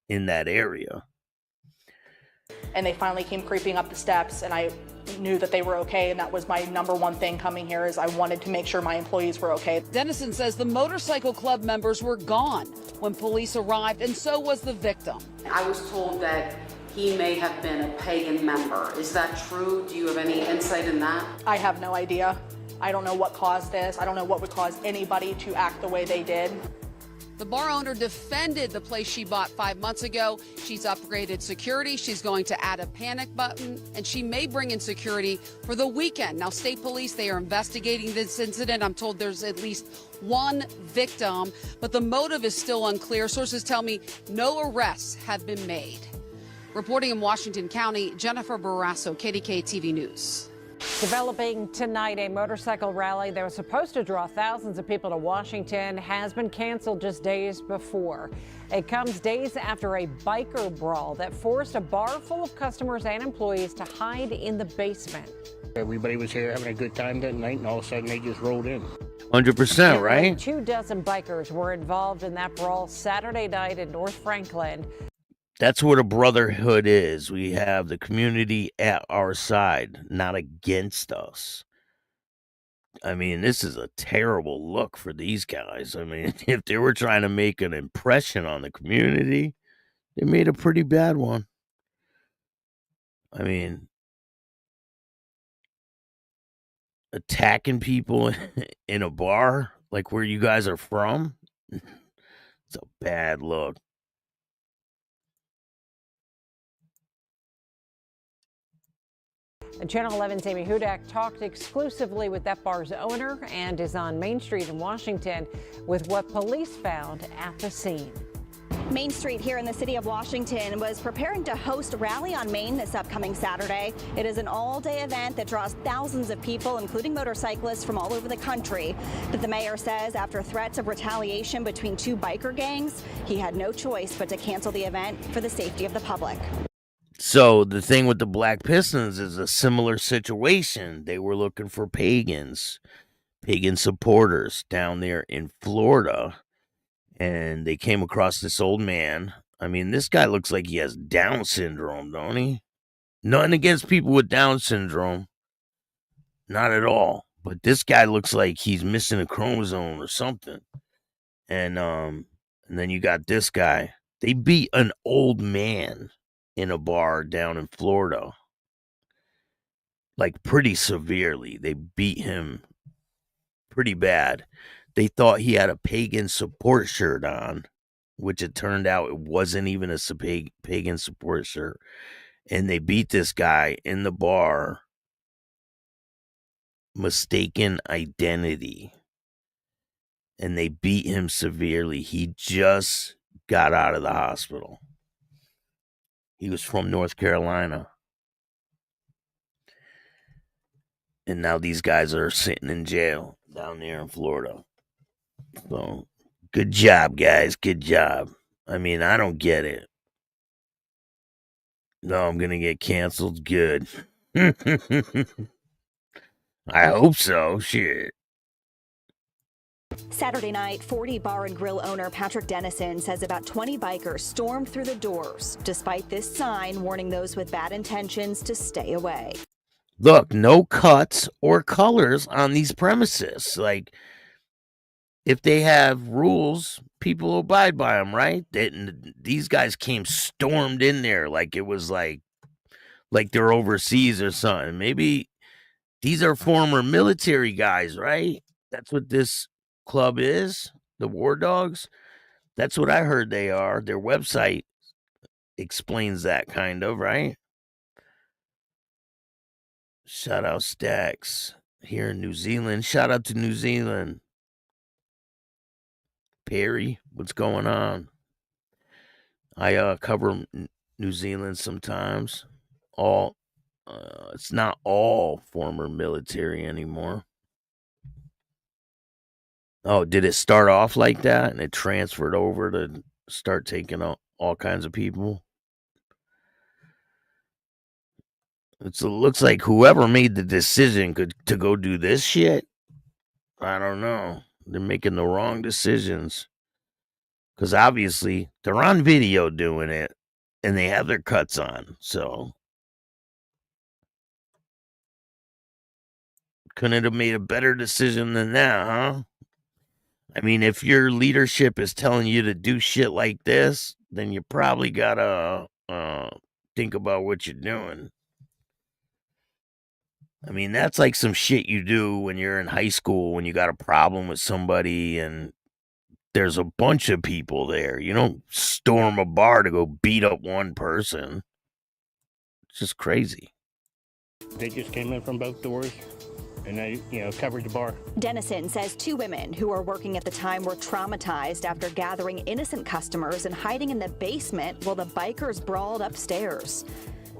in that area. And they finally came creeping up the steps, and I knew that they were okay, and that was my number one thing coming here, is I wanted to make sure my employees were okay. Dennison says the motorcycle club members were gone when police arrived, and so was the victim. I was told that he may have been a pagan member. Is that true? Do you have any insight in that? I have no idea. I don't know what caused this. I don't know what would cause anybody to act the way they did. The bar owner defended the place she bought 5 months ago. She's upgraded security. She's going to add a panic button, and she may bring in security for the weekend. Now, state police, they are investigating this incident. I'm told there's at least one victim, but the motive is still unclear. Sources tell me no arrests have been made. Reporting in Washington County, Jennifer Barrasso, KDK TV News. Developing tonight, a motorcycle rally that was supposed to draw thousands of people to Washington has been canceled just days before. It comes days after a biker brawl that forced a bar full of customers and employees to hide in the basement. Everybody was here having a good time that night, and all of a sudden they just rolled in. 100%, right? 24 bikers were involved in that brawl Saturday night in North Franklin. That's what a brotherhood is. We have the community at our side, not against us. I mean, this is a terrible look for these guys. I mean, if they were trying to make an impression on the community, they made a pretty bad one. I mean, attacking people in a bar, like where you guys are from, it's a bad look. And Channel 11's Amy Hudak talked exclusively with that bar's owner and is on Main Street in Washington with what police found at the scene. Main Street here in the city of Washington was preparing to host Rally on Main this upcoming Saturday. It is an all-day event that draws thousands of people, including motorcyclists from all over the country. But the mayor says after threats of retaliation between two biker gangs, he had no choice but to cancel the event for the safety of the public. So the thing with the Black Pistons is a similar situation. They were looking for pagans, pagan supporters down there in Florida. And they came across this old man. I mean, this guy looks like he has Down syndrome, don't he? Nothing against people with Down syndrome. Not at all. But this guy looks like he's missing a chromosome or something. And then you got this guy. They beat an old man in a bar down in Florida. Like pretty severely. They beat him pretty bad. They thought he had a pagan support shirt on, which it turned out it wasn't even a pagan support shirt. And they beat this guy in the bar. Mistaken identity. And they beat him severely. He just got out of the hospital. He was from North Carolina. And now these guys are sitting in jail down there in Florida. So, good job, guys. Good job. I mean, I don't get it. No, I'm going to get canceled. Good. I hope so. Shit. Saturday night, 40 Bar and Grill owner Patrick Dennison says about 20 bikers stormed through the doors, despite this sign warning those with bad intentions to stay away. Look, no cuts or colors on these premises. Like, if they have rules, people abide by them, right? These guys came stormed in there like it was like they're overseas or something. Maybe These are former military guys, right? That's what this club is, the War Dogs. That's what I heard they are. Their website explains that kind of, right? Shout out Stacks here in New Zealand. Shout out to New Zealand. Perry, what's going on? I cover New Zealand sometimes. It's not all former military anymore. Oh, did it start off like that and it transferred over to start taking all kinds of people? It looks like whoever made the decision to go do this shit, I don't know. They're making the wrong decisions. Because obviously they're on video doing it and they have their cuts on. So couldn't it have made a better decision than that, huh? I mean, if your leadership is telling you to do shit like this, then you probably gotta think about what you're doing. I mean, that's like some shit you do when you're in high school when you got a problem with somebody and there's a bunch of people there. You don't storm a bar to go beat up one person. It's just crazy. They just came in from both doors and they, covered the bar. Dennison says 2 women who were working at the time were traumatized after gathering innocent customers and hiding in the basement while the bikers brawled upstairs.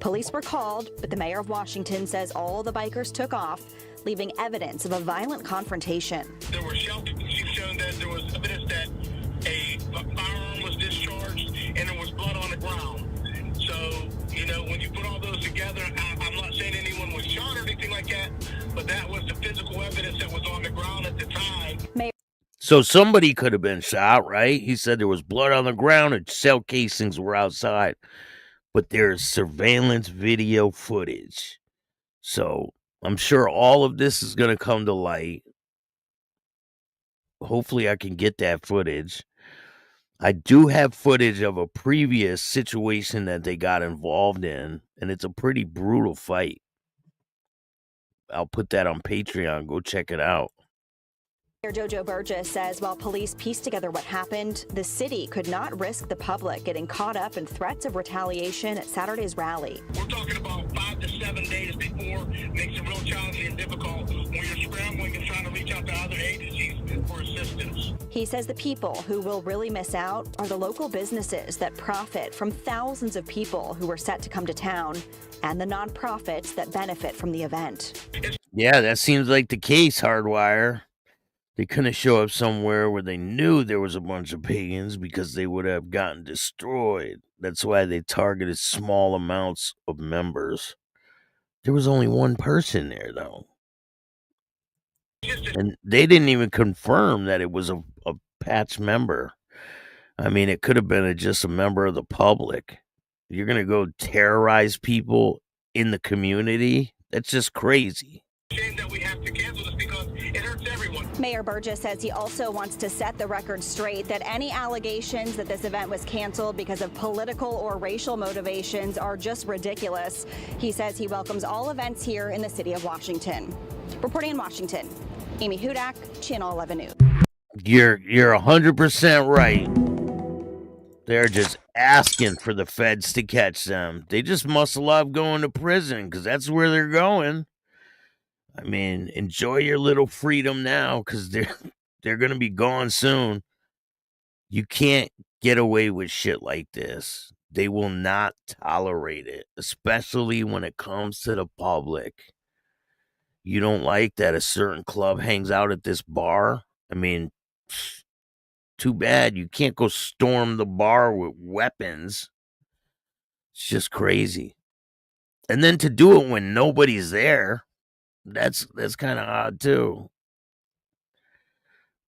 Police were called, but the mayor of Washington says all the bikers took off, leaving evidence of a violent confrontation. There were shelters showing that there was evidence that a firearm was discharged and there was blood on the ground. So, when you put all those together, I'm not saying anyone was shot or anything like that, but that was the physical evidence that was on the ground at the time. So somebody could have been shot, right? He said there was blood on the ground and shell casings were outside. But there's surveillance video footage. So I'm sure all of this is going to come to light. Hopefully I can get that footage. I do have footage of a previous situation that they got involved in, and it's a pretty brutal fight. I'll put that on Patreon. Go check it out. Mayor Jojo Burgess says while police pieced together what happened, the city could not risk the public getting caught up in threats of retaliation at Saturday's rally. We're talking about 5 to 7 days before makes it real challenging and difficult when you're scrambling and trying to reach out to other agencies for assistance. He says the people who will really miss out are the local businesses that profit from thousands of people who are set to come to town and the nonprofits that benefit from the event. Yeah, that seems like the case, Hardwire. They couldn't show up somewhere where they knew there was a bunch of pagans because they would have gotten destroyed. That's why they targeted small amounts of members. There was only one person there, though. And they didn't even confirm that it was a patch member. I mean, it could have been just a member of the public. You're going to go terrorize people in the community? That's just crazy. Shame that we have to cancel this because it hurts everyone. Mayor Burgess says he also wants to set the record straight that any allegations that this event was canceled because of political or racial motivations are just ridiculous. He says he welcomes all events here in the city of Washington. Reporting in Washington, Amy Hudak, Channel 11 News. You're 100% right. They're just asking for the feds to catch them. They just must love going to prison because that's where they're going. I mean, enjoy your little freedom now because they're going to be gone soon. You can't get away with shit like this. They will not tolerate it, especially when it comes to the public. You don't like that a certain club hangs out at this bar? I mean, too bad. You can't go storm the bar with weapons. It's just crazy. And then to do it when nobody's there, that's kind of odd too.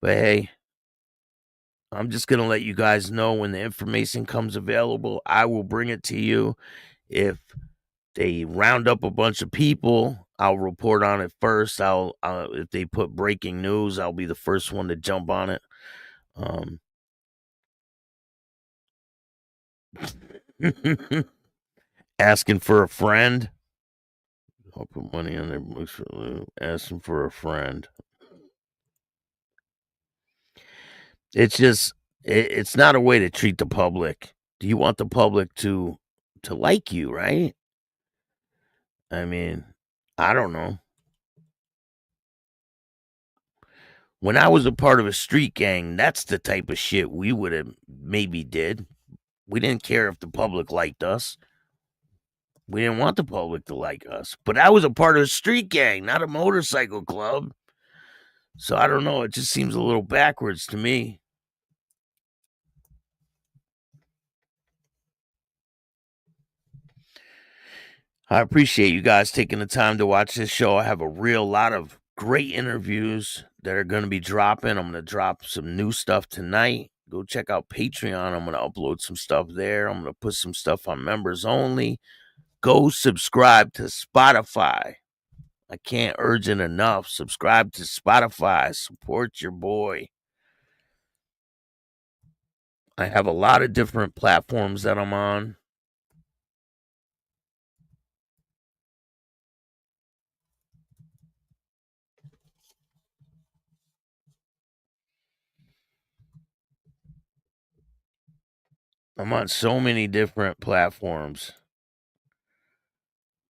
But hey, I'm just going to let you guys know when the information comes available. I will bring it to you. If they round up a bunch of people, I'll report on it first. If they put breaking news, I'll be the first one to jump on it. Asking for a friend. I'll put money on their books for Lou. Asking for a friend. It's just, it's not a way to treat the public. Do you want the public to like you, right? I mean, I don't know. When I was a part of a street gang, that's the type of shit we would have maybe did. We didn't care if the public liked us. We didn't want the public to like us. But I was a part of a street gang, not a motorcycle club. So I don't know. It just seems a little backwards to me. I appreciate you guys taking the time to watch this show. I have a real lot of great interviews that are going to be dropping. I'm going to drop some new stuff tonight. Go check out Patreon. I'm going to upload some stuff there. I'm going to put some stuff on members only. Go subscribe to Spotify. I can't urge it enough. Subscribe to Spotify. Support your boy. I have a lot of different platforms that I'm on. I'm on so many different platforms.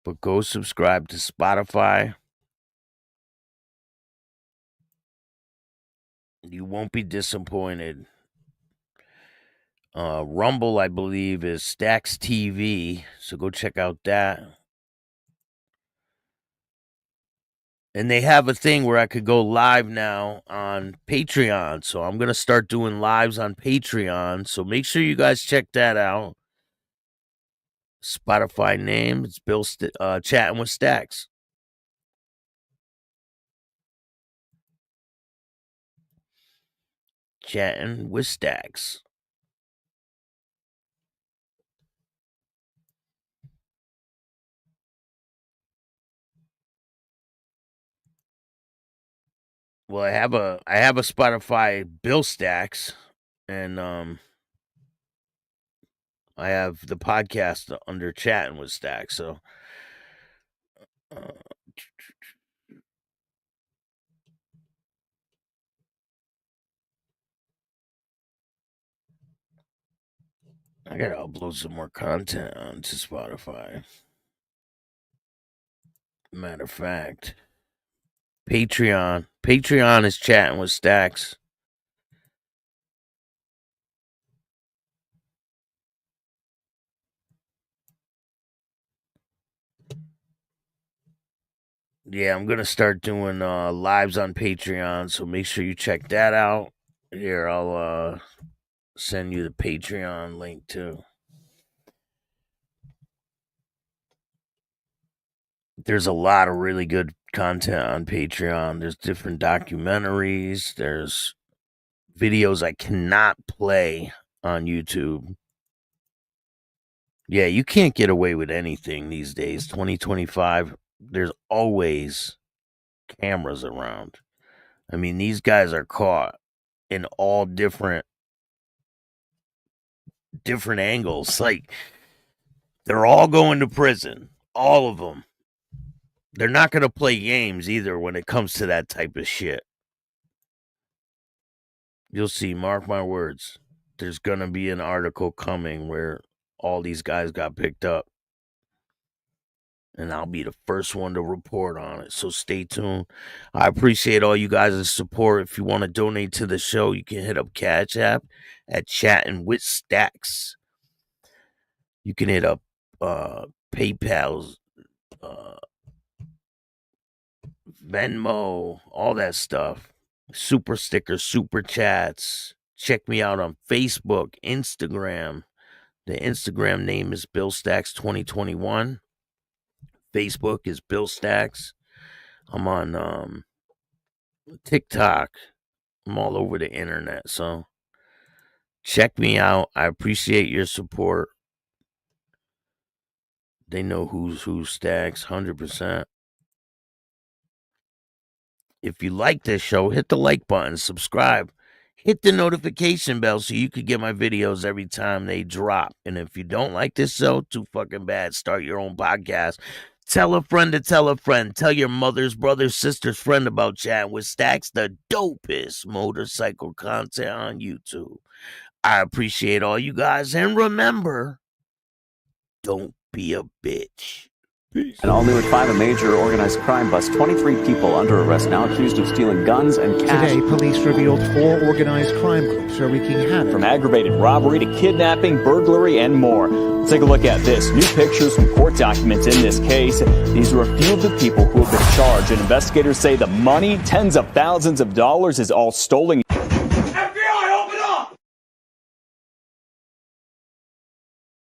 But go subscribe to Spotify. You won't be disappointed. Rumble, I believe, is Stacks TV. So go check out that. And they have a thing where I could go live now on Patreon. So I'm going to start doing lives on Patreon. So make sure you guys check that out. Spotify name, it's Bill Chatting with Stacks. Chatting with Stacks. Well, I have a Spotify Bill Stacks, and I have the podcast under Chatting with Stacks. So I gotta upload some more content onto Spotify. Matter of fact, Patreon is Chatting with Stacks. Yeah, I'm gonna start doing lives on Patreon, so make sure you check that out. Here, I'll send you the Patreon link too. There's a lot of really good content on Patreon. There's different documentaries. There's videos I cannot play on YouTube. Yeah, you can't get away with anything these days. 2025, there's always cameras around. I mean, these guys are caught in all different angles. Like, they're all going to prison. All of them. They're not going to play games either when it comes to that type of shit. You'll see, mark my words. There's going to be an article coming where all these guys got picked up. And I'll be the first one to report on it. So stay tuned. I appreciate all you guys' support. If you want to donate to the show, you can hit up Cash App at Chatting with Stacks. You can hit up PayPal's, Venmo, all that stuff. Super stickers, super chats. Check me out on Facebook, Instagram. The Instagram name is Bill Stacks 2021. Facebook is Bill Stacks. I'm on TikTok. I'm all over the internet. So check me out. I appreciate your support. They know who's who, Stacks, 100%. If you like this show, hit the like button, subscribe, hit the notification bell so you could get my videos every time they drop. And if you don't like this show, too fucking bad. Start your own podcast. Tell a friend to tell a friend. Tell your mother's brother's sister's friend about Chatting with Stacks, the dopest motorcycle content on YouTube. I appreciate all you guys, and remember, don't be a bitch. Peace. And all new at 5, a major organized crime bust. 23 people under arrest now accused of stealing guns and cash. Today, police revealed 4 organized crime groups are wreaking havoc. From aggravated robbery to kidnapping, burglary, and more. Let's take a look at this. New pictures from court documents in this case. These are a few of the people who have been charged. And investigators say the money, tens of thousands of dollars, is all stolen